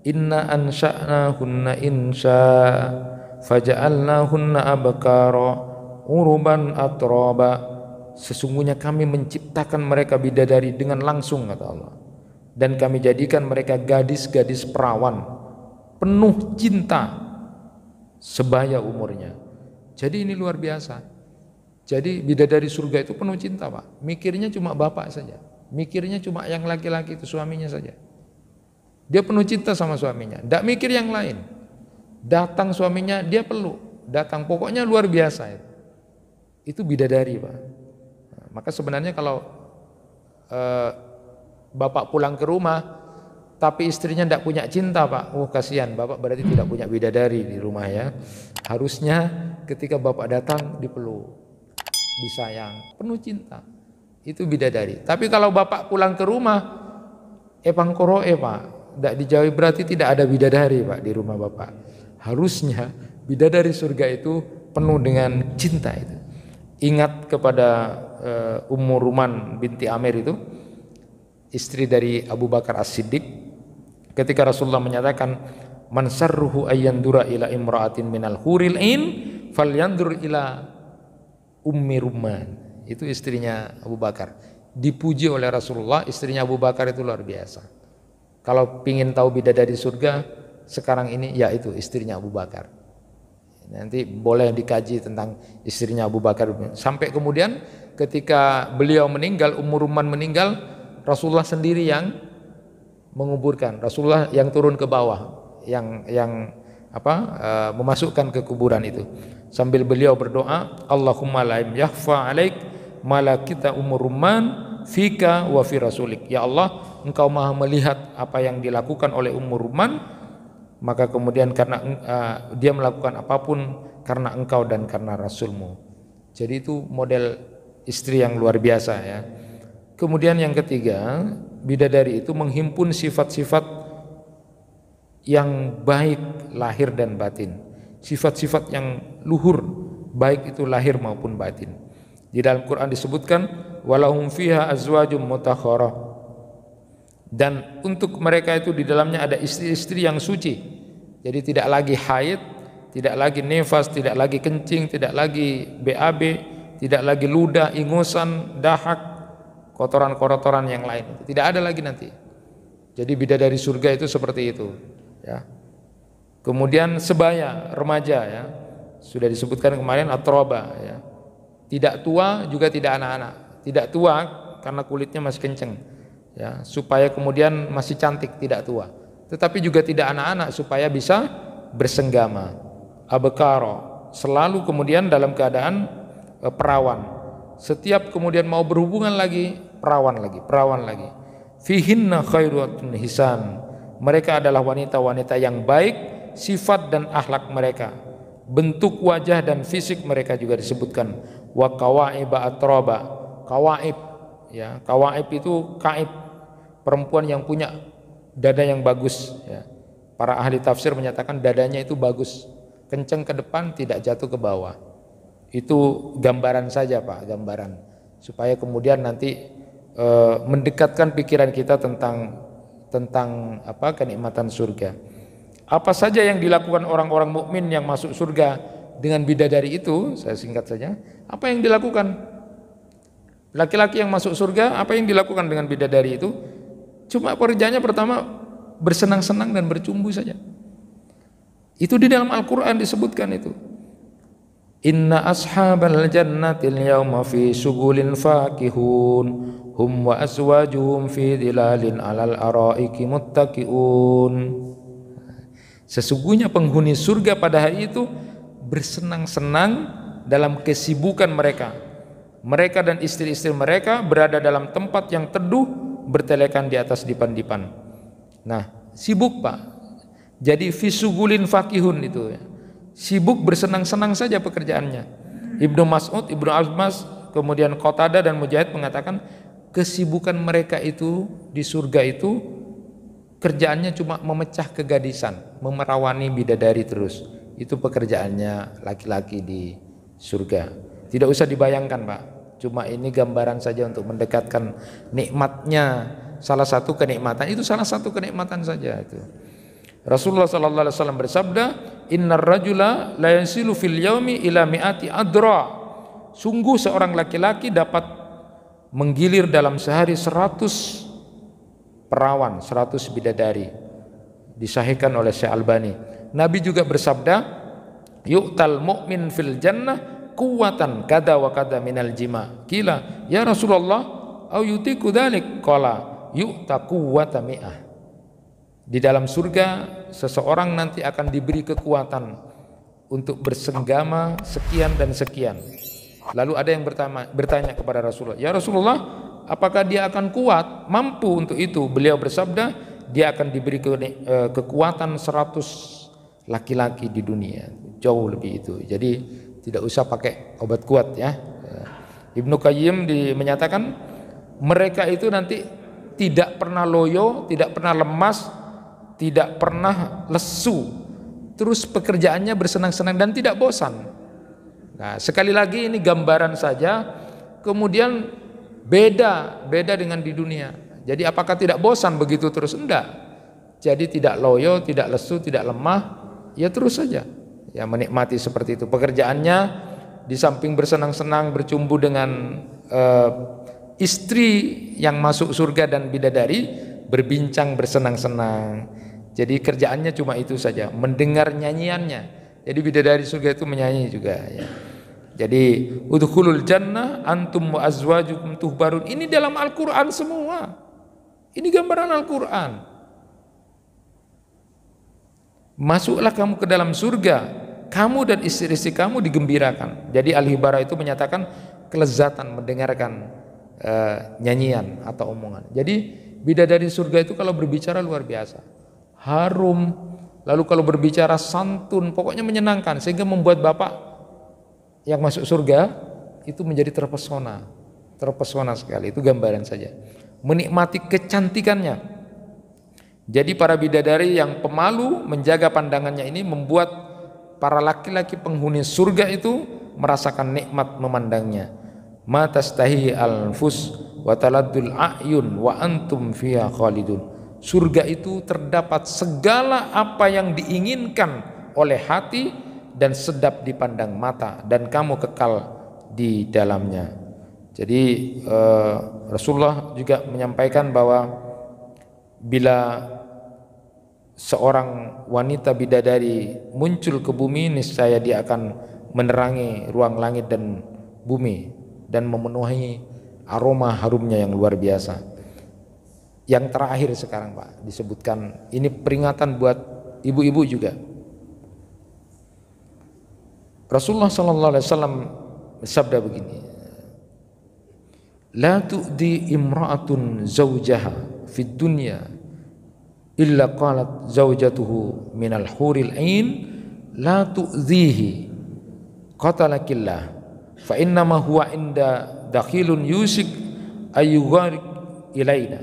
inna ansha'nahunna insya faja'alnahunna abkara uruban atraba. Sesungguhnya kami menciptakan mereka bidadari dengan langsung, kata Allah. dan kami jadikan mereka gadis-gadis perawan penuh cinta sebaya umurnya. Jadi ini luar biasa. Jadi bidadari surga itu penuh cinta, Pak. Mikirnya cuma bapak saja, mikirnya cuma yang laki-laki itu, suaminya saja. Dia penuh cinta sama suaminya, tidak mikir yang lain. Datang suaminya dia peluk, datang, pokoknya luar biasa itu bidadari, Pak. Nah, maka sebenarnya kalau bapak pulang ke rumah tapi istrinya tidak punya cinta, Pak, kasihan, bapak berarti tidak punya bidadari di rumah ya. Harusnya ketika bapak datang dipeluk, disayang, penuh cinta, itu bidadari. Tapi kalau bapak pulang ke rumah pangkoroe, Pak, tidak dijauhi, berarti tidak ada bidadari, Pak, di rumah bapak. Harusnya bidadari surga itu penuh dengan cinta itu. Ingat kepada Ummu Ruman binti Amir itu, istri dari Abu Bakar As-Siddiq, ketika Rasulullah menyatakan man sarruhu ayyandura ila imra'atin minal huril in falyandur ila Ummi Ruman. Itu istrinya Abu Bakar, dipuji oleh Rasulullah. Istrinya Abu Bakar itu luar biasa. Kalau pingin tahu bidadari surga sekarang ini, ya itu istrinya Abu Bakar. Nanti boleh dikaji tentang istrinya Abu Bakar. Sampai kemudian ketika beliau meninggal, Ummu Ruman meninggal, Rasulullah sendiri yang menguburkan. Rasulullah yang turun ke bawah, yang memasukkan ke kuburan itu. Sambil beliau berdoa, Allahumma la yahfa alaik malakita Ummu Ruman fika wa fi rasulik. Ya Allah, Engkau Maha melihat apa yang dilakukan oleh Ummu Ruman, maka kemudian karena dia melakukan apapun karena Engkau dan karena Rasulmu. Jadi itu model istri yang luar biasa ya. Kemudian yang ketiga, bidadari itu menghimpun sifat-sifat yang baik lahir dan batin. Sifat-sifat yang luhur, baik itu lahir maupun batin. Di dalam Quran disebutkan walahum fiha azwajum mutahharah. Dan untuk mereka itu di dalamnya ada istri-istri yang suci. Jadi tidak lagi haid, tidak lagi nifas, tidak lagi kencing, tidak lagi BAB, tidak lagi ludah, ingusan, dahak, kotoran-kotoran yang lain. Tidak ada lagi nanti. Jadi bidadari surga itu seperti itu ya. Kemudian sebaya, remaja ya. Sudah disebutkan kemarin atroba ya. Tidak tua juga tidak anak-anak. Tidak tua karena kulitnya masih kenceng ya, supaya kemudian masih cantik, tidak tua. Tetapi juga tidak anak-anak supaya bisa bersenggama. Abkara, selalu kemudian dalam keadaan perawan. Setiap kemudian mau berhubungan lagi, perawan lagi. Fihinna khairatun hisan. Mereka adalah wanita-wanita yang baik sifat dan akhlak mereka. Bentuk wajah dan fisik mereka juga disebutkan. Wa kawaiba atroba. Kawaib ya, kawaib itu kaib, perempuan yang punya dada yang bagus ya. Para ahli tafsir menyatakan dadanya itu bagus, kenceng ke depan, tidak jatuh ke bawah. Itu gambaran saja, Pak, gambaran supaya kemudian nanti mendekatkan pikiran kita tentang kenikmatan surga. Apa saja yang dilakukan orang-orang mukmin yang masuk surga dengan bidadari itu, saya singkat saja. Apa yang dilakukan laki-laki yang masuk surga? Apa yang dilakukan dengan bidadari itu? Cuma pekerjaannya pertama bersenang-senang dan bercumbu saja. Itu di dalam Al-Quran disebutkan itu. Inna ashabal jannatil yawma fi sugulin fakihun hum wa azwajuhum fi dhilalin alal araiki muttaqiun. Sesungguhnya penghuni surga pada hari itu bersenang-senang dalam kesibukan mereka. Mereka dan istri-istri mereka berada dalam tempat yang teduh, bertelekan di atas dipan-dipan. Nah, sibuk, Pak. Jadi fisugulin fakihun itu ya. Sibuk bersenang-senang saja pekerjaannya. Ibnu Mas'ud, Ibnu Abbas, kemudian Qatadah dan Mujahid mengatakan kesibukan mereka itu di surga itu kerjaannya cuma memecah kegadisan, memerawani bidadari terus. Itu pekerjaannya laki-laki di surga. Tidak usah dibayangkan, Pak. Cuma ini gambaran saja untuk mendekatkan nikmatnya. Salah satu kenikmatan itu, salah satu kenikmatan saja itu. Rasulullah sallallahu alaihi wasallam bersabda, "Innar rajula la yansilu fil yaumi ila mi'ati adra." Sungguh seorang laki-laki dapat menggilir dalam sehari 100 perawan, 100 bidadari. Disahihkan oleh Syekh Albani. Nabi juga bersabda, yu'tal mu'min fil jannah quwwatan kada wa kada minal jima. Qila ya Rasulullah au yutiku dzalik? Qala yu'ta quwwata mi'ah. Di dalam surga seseorang nanti akan diberi kekuatan untuk bersenggama sekian dan sekian. Lalu ada yang bertanya kepada Rasulullah, ya Rasulullah, apakah dia akan kuat, mampu untuk itu? Beliau bersabda, dia akan diberi kekuatan 100 laki-laki di dunia, jauh lebih itu. Jadi tidak usah pakai obat kuat ya. Ibnu Qayyim menyatakan mereka itu nanti tidak pernah loyo, tidak pernah lemas, tidak pernah lesu, terus pekerjaannya bersenang-senang dan tidak bosan. Nah, sekali lagi ini gambaran saja, kemudian beda dengan di dunia. Jadi apakah tidak bosan begitu terus? Enggak. Jadi tidak loyo, tidak lesu, tidak lemah, ya terus saja ya menikmati seperti itu. Pekerjaannya di samping bersenang-senang bercumbu dengan istri yang masuk surga dan bidadari, berbincang bersenang-senang. Jadi kerjaannya cuma itu saja, mendengar nyanyiannya. Jadi bidadari surga itu menyanyi juga ya. Jadi udkhulul jannah antum wa azwajukum tuhbarun. Ini dalam Al-Qur'an semua. Ini gambaran Al-Qur'an. Masuklah kamu ke dalam surga, kamu dan istri-istri kamu digembirakan. Jadi Al-Hibara itu menyatakan kelezatan mendengarkan nyanyian atau omongan. Jadi bidadari surga itu kalau berbicara luar biasa, harum, lalu kalau berbicara santun, pokoknya menyenangkan, sehingga membuat bapak yang masuk surga itu menjadi terpesona sekali. Itu gambaran saja, menikmati kecantikannya. Jadi para bidadari yang pemalu menjaga pandangannya ini membuat para laki-laki penghuni surga itu merasakan nikmat memandangnya. Ma tastahi al-anfus wa taladdul a'yun wa antum fiha khalidun. Surga itu terdapat segala apa yang diinginkan oleh hati dan sedap dipandang mata, dan kamu kekal di dalamnya. Jadi Rasulullah juga menyampaikan bahwa bila seorang wanita bidadari muncul ke bumi, niscaya dia akan menerangi ruang langit dan bumi dan memenuhi aroma harumnya yang luar biasa. Yang terakhir sekarang Pak disebutkan, ini peringatan buat ibu-ibu juga. Rasulullah sallallahu alaihi wasallam bersabda begini, la tu'di imra'atun zawjaha fid dunya illa qalat zawjatuhu minal huril ain la tu'dhihi qatalakillah fa innama huwa inda dakhilun yusik ayyugharik ilaina.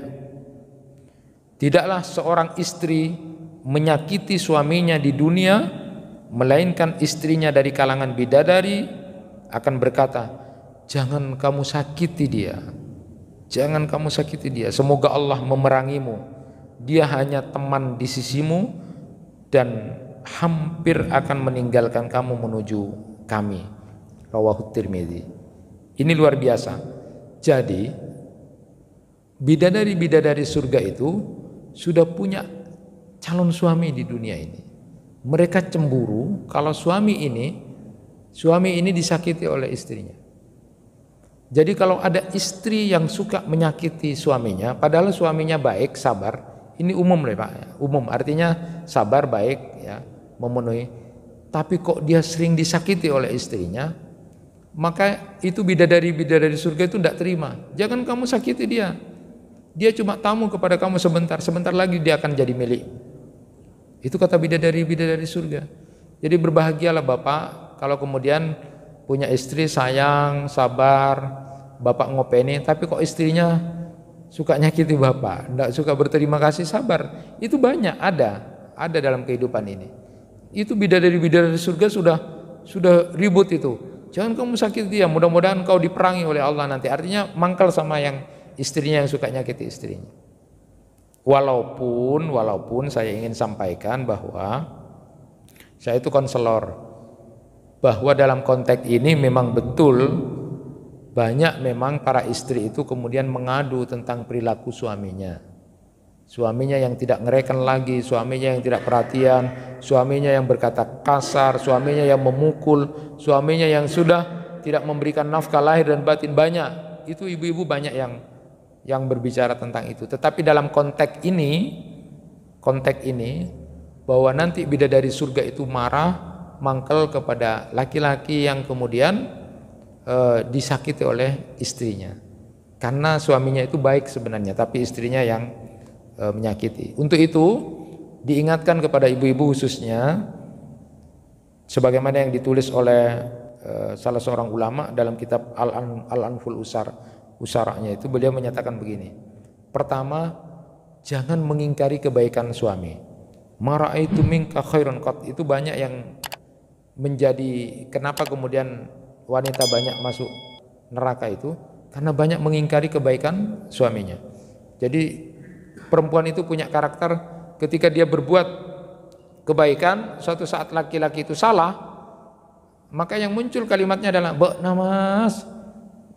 Tidaklah seorang istri menyakiti suaminya di dunia, melainkan istrinya dari kalangan bidadari akan berkata, jangan kamu sakiti dia, jangan kamu sakiti dia, semoga Allah memerangimu. Dia hanya teman di sisimu dan hampir akan meninggalkan kamu menuju kami. Rawahu Tirmidzi. Ini luar biasa. Jadi bidadari-bidadari surga itu sudah punya calon suami di dunia ini. Mereka cemburu kalau suami ini disakiti oleh istrinya. Jadi kalau ada istri yang suka menyakiti suaminya, padahal suaminya baik, sabar, ini umum ya Pak, umum artinya sabar, baik ya, memenuhi, tapi kok dia sering disakiti oleh istrinya, maka itu bidadari-bidadari surga itu tidak terima. Jangan kamu sakiti dia, dia cuma tamu kepada kamu sebentar lagi dia akan jadi milik. Itu kata bidadari-bidadari surga. Jadi berbahagialah Bapak kalau kemudian punya istri sayang, sabar, Bapak ngopeni, tapi kok istrinya suka nyakiti Bapak, tidak suka berterima kasih, sabar. Itu banyak, ada dalam kehidupan ini. Itu bidadari-bidadari surga sudah ribut itu. Jangan kamu sakiti dia, mudah-mudahan kau diperangi oleh Allah nanti. Artinya mangkal sama yang istrinya yang suka nyakiti istrinya. Walaupun saya ingin sampaikan bahwa saya itu konselor, bahwa dalam konteks ini memang betul banyak memang para istri itu kemudian mengadu tentang perilaku suaminya. Suaminya yang tidak ngereken lagi, suaminya yang tidak perhatian, suaminya yang berkata kasar, suaminya yang memukul, suaminya yang sudah tidak memberikan nafkah lahir dan batin. Banyak, itu ibu-ibu banyak yang berbicara tentang itu. Tetapi dalam konteks ini bahwa nanti bidadari surga itu marah, mangkel kepada laki-laki yang kemudian disakiti oleh istrinya. Karena suaminya itu baik sebenarnya, tapi istrinya yang menyakiti. Untuk itu diingatkan kepada ibu-ibu khususnya, sebagaimana yang ditulis oleh salah seorang ulama dalam kitab Al-Anful Usaranya itu, beliau menyatakan begini. Pertama, jangan mengingkari kebaikan suami. Mara'aitu minka khairun qat, itu banyak yang menjadi kenapa kemudian wanita banyak masuk neraka itu karena banyak mengingkari kebaikan suaminya. Jadi perempuan itu punya karakter, ketika dia berbuat kebaikan, suatu saat laki-laki itu salah, maka yang muncul kalimatnya adalah, "Mbak Namas,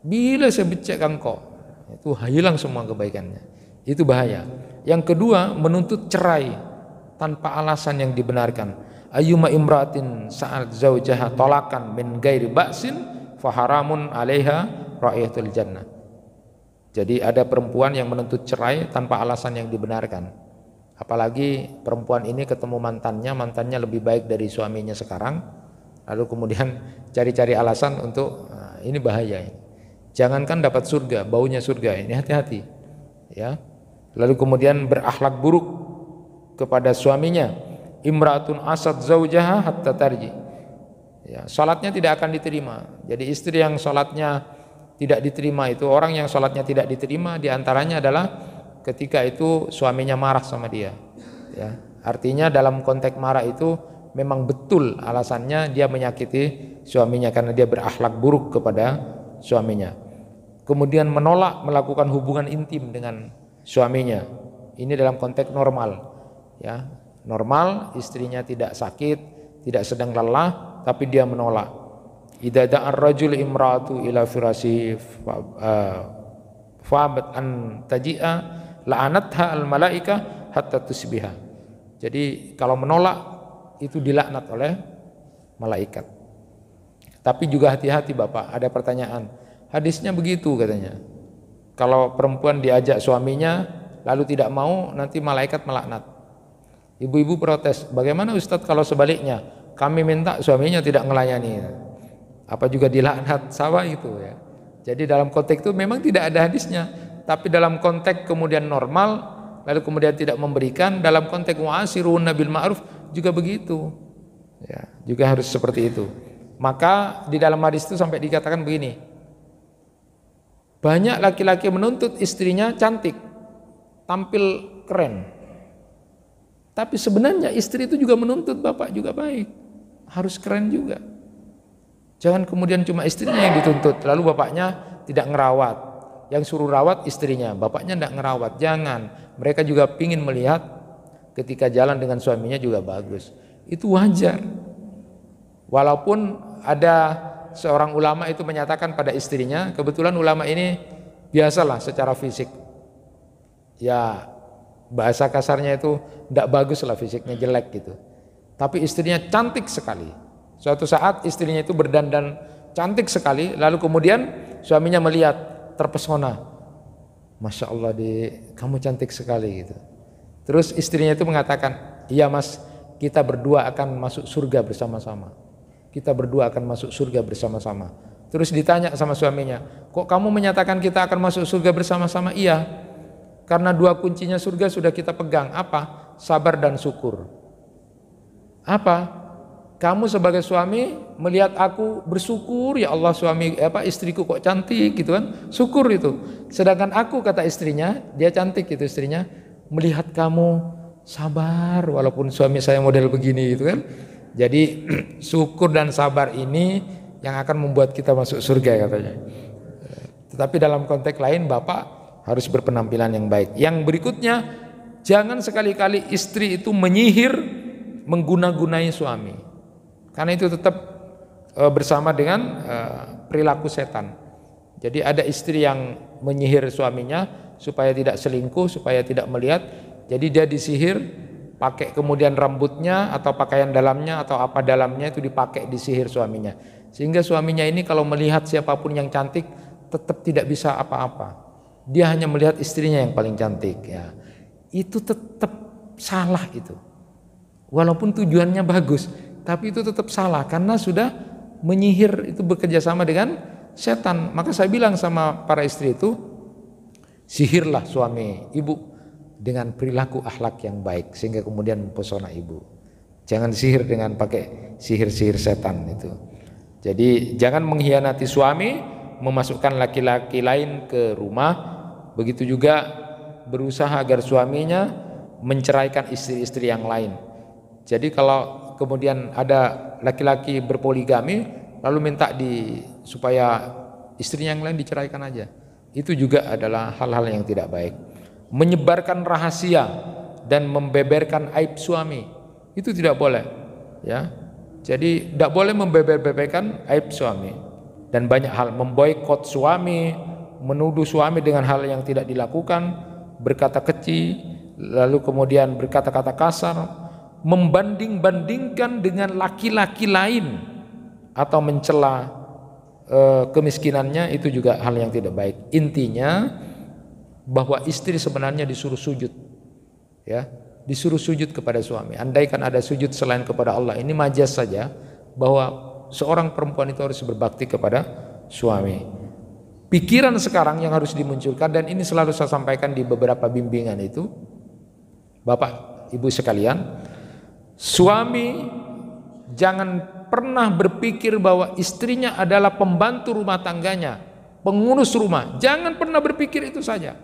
bila saya becek engkau," itu hilang semua kebaikannya. Itu bahaya. Yang kedua, menuntut cerai tanpa alasan yang dibenarkan. Ayyuma imra'atin sa'al zaujaha tolakan min ghairi ba'sin faharamun 'alaiha ra'iyatul jannah. Jadi ada perempuan yang menuntut cerai tanpa alasan yang dibenarkan. Apalagi perempuan ini ketemu mantannya lebih baik dari suaminya sekarang, lalu kemudian cari-cari alasan untuk ini bahaya. Jangankan dapat surga, baunya surga, ini hati-hati. Ya. Lalu kemudian berakhlak buruk kepada suaminya. Imra'atun asad zaujaha hatta tarji. Ya, salatnya tidak akan diterima. Jadi istri yang salatnya tidak diterima itu, orang yang sholatnya tidak diterima diantaranya adalah ketika itu suaminya marah sama dia. Ya, artinya dalam konteks marah itu memang betul alasannya dia menyakiti suaminya karena dia berakhlak buruk kepada suaminya. Kemudian menolak melakukan hubungan intim dengan suaminya. Ini dalam konteks normal. Ya, normal, istrinya tidak sakit, tidak sedang lelah, tapi dia menolak. Idza da'ar rajul imra'atu ila firasi fa'abat an taji'a la'anatha al malaika hatta tusbiha. Jadi kalau menolak itu dilaknat oleh malaikat. Tapi juga hati-hati Bapak, ada pertanyaan. Hadisnya begitu katanya. Kalau perempuan diajak suaminya lalu tidak mau, nanti malaikat melaknat. Ibu-ibu protes, bagaimana Ustadz kalau sebaliknya? Kami minta suaminya tidak melayani. Apa juga dilaknat, sama itu ya. Jadi dalam konteks itu memang tidak ada hadisnya, tapi dalam konteks kemudian normal lalu kemudian tidak memberikan, dalam konteks wa'asirun bil ma'ruf juga begitu. Ya, juga harus seperti itu. Maka di dalam hadis itu sampai dikatakan begini. Banyak laki-laki menuntut istrinya cantik, tampil keren. Tapi sebenarnya istri itu juga menuntut bapak juga baik, harus keren juga. Jangan kemudian cuma istrinya yang dituntut, lalu bapaknya tidak ngerawat. Yang suruh rawat istrinya, bapaknya tidak ngerawat. Jangan, mereka juga pingin melihat ketika jalan dengan suaminya juga bagus. Itu wajar. Walaupun ada seorang ulama itu menyatakan pada istrinya, kebetulan ulama ini biasalah secara fisik. Ya bahasa kasarnya itu tidak bagus lah, fisiknya jelek gitu. Tapi istrinya cantik sekali. Suatu saat istrinya itu berdandan cantik sekali, lalu kemudian suaminya melihat, terpesona. Masya Allah, kamu cantik sekali gitu. Terus istrinya itu mengatakan, iya mas, kita berdua akan masuk surga bersama-sama. Kita berdua akan masuk surga bersama-sama. Terus ditanya sama suaminya, kok kamu menyatakan kita akan masuk surga bersama-sama? Iya, karena dua kuncinya surga sudah kita pegang. Apa? Sabar dan syukur. Apa? Kamu sebagai suami melihat aku bersyukur, ya Allah istriku kok cantik gitu kan, syukur itu. Sedangkan aku, kata istrinya, dia cantik gitu istrinya, melihat kamu sabar walaupun suami saya model begini gitu kan. Jadi syukur dan sabar ini yang akan membuat kita masuk surga katanya. Tetapi dalam konteks lain bapak harus berpenampilan yang baik. Yang berikutnya, jangan sekali-kali istri itu menyihir, mengguna-gunai suami. Karena itu tetap bersama dengan perilaku setan. Jadi ada istri yang menyihir suaminya supaya tidak selingkuh, supaya tidak melihat, Jadi dia disihir, pakai kemudian rambutnya atau pakaian dalamnya atau apa dalamnya itu dipakai disihir suaminya. Sehingga suaminya ini kalau melihat siapapun yang cantik tetap tidak bisa apa-apa. Dia hanya melihat istrinya yang paling cantik ya. Itu tetap salah itu. Walaupun tujuannya bagus, tapi itu tetap salah karena sudah menyihir, itu bekerja sama dengan setan. Maka saya bilang sama para istri itu, sihirlah suami ibu dengan perilaku akhlak yang baik sehingga kemudian mempesona ibu. Jangan sihir dengan pakai sihir-sihir setan itu. Jadi jangan mengkhianati suami, memasukkan laki-laki lain ke rumah. Begitu juga berusaha agar suaminya menceraikan istri-istri yang lain. Jadi kalau kemudian ada laki-laki berpoligami lalu minta supaya istrinya yang lain diceraikan aja, itu juga adalah hal-hal yang tidak baik. Menyebarkan rahasia dan membeberkan aib suami itu tidak boleh ya. Jadi tidak boleh membeber-beberkan aib suami. Dan banyak hal, memboikot suami, menuduh suami dengan hal yang tidak dilakukan, berkata keji, lalu kemudian berkata-kata kasar, membanding-bandingkan dengan laki-laki lain atau mencela kemiskinannya, itu juga hal yang tidak baik. Intinya bahwa istri sebenarnya disuruh sujud ya, disuruh sujud kepada suami. Andaikan ada sujud selain kepada Allah, ini majas saja bahwa seorang perempuan itu harus berbakti kepada suami. Pikiran sekarang yang harus dimunculkan, dan ini selalu saya sampaikan di beberapa bimbingan itu, Bapak Ibu sekalian, suami jangan pernah berpikir bahwa istrinya adalah pembantu rumah tangganya, pengurus rumah. Jangan pernah berpikir itu saja.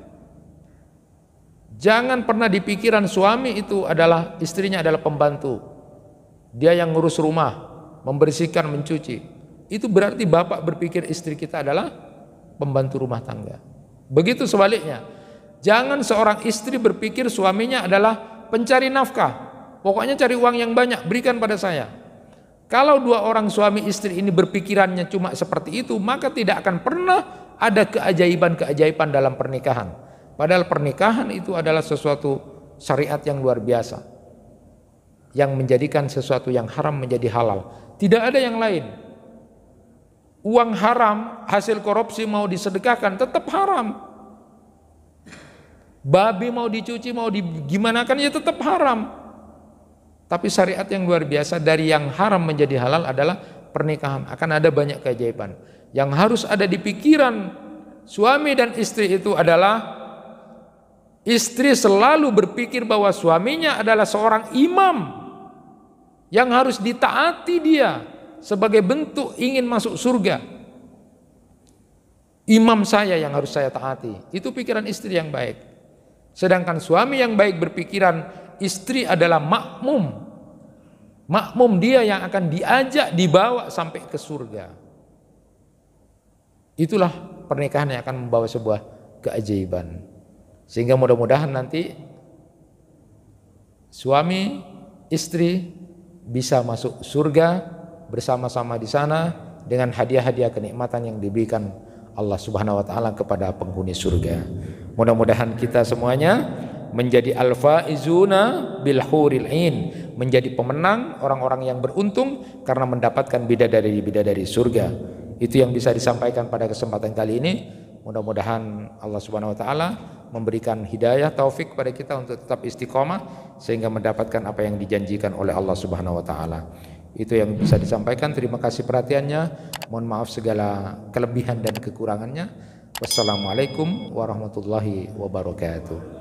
Jangan pernah di pikiran suami itu adalah istrinya adalah pembantu. Dia yang ngurus rumah, membersihkan, mencuci. Itu berarti bapak berpikir istri kita adalah pembantu rumah tangga. Begitu sebaliknya. Jangan seorang istri berpikir suaminya adalah pencari nafkah. Pokoknya cari uang yang banyak, berikan pada saya. Kalau dua orang suami istri ini berpikirannya cuma seperti itu, maka tidak akan pernah ada keajaiban-keajaiban dalam pernikahan. Padahal pernikahan itu adalah sesuatu syariat yang luar biasa, yang menjadikan sesuatu yang haram menjadi halal. Tidak ada yang lain. Uang haram, hasil korupsi mau disedekahkan tetap haram. Babi mau dicuci, mau digimanakan ya tetap haram. Tapi syariat yang luar biasa, dari yang haram menjadi halal adalah pernikahan. Akan ada banyak keajaiban. Yang harus ada di pikiran suami dan istri itu adalah, istri selalu berpikir bahwa suaminya adalah seorang imam yang harus ditaati dia sebagai bentuk ingin masuk surga. Imam saya yang harus saya taati. Itu pikiran istri yang baik. Sedangkan suami yang baik berpikiran istri adalah makmum. Makmum dia yang akan diajak, dibawa sampai ke surga. Itulah pernikahan yang akan membawa sebuah keajaiban. Sehingga mudah-mudahan nanti suami istri bisa masuk surga bersama-sama di sana dengan hadiah-hadiah kenikmatan yang diberikan Allah Subhanahu wa taala kepada penghuni surga. Mudah-mudahan kita semuanya menjadi al-faizuna bil huril ain, menjadi pemenang, orang-orang yang beruntung karena mendapatkan bidadari-bidadari surga. Itu yang bisa disampaikan pada kesempatan kali ini. Mudah-mudahan Allah Subhanahu wa taala memberikan hidayah taufik kepada kita untuk tetap istiqomah sehingga mendapatkan apa yang dijanjikan oleh Allah Subhanahu wa taala. Itu yang bisa disampaikan. Terima kasih perhatiannya. Mohon maaf segala kelebihan dan kekurangannya. Wassalamualaikum warahmatullahi wabarakatuh.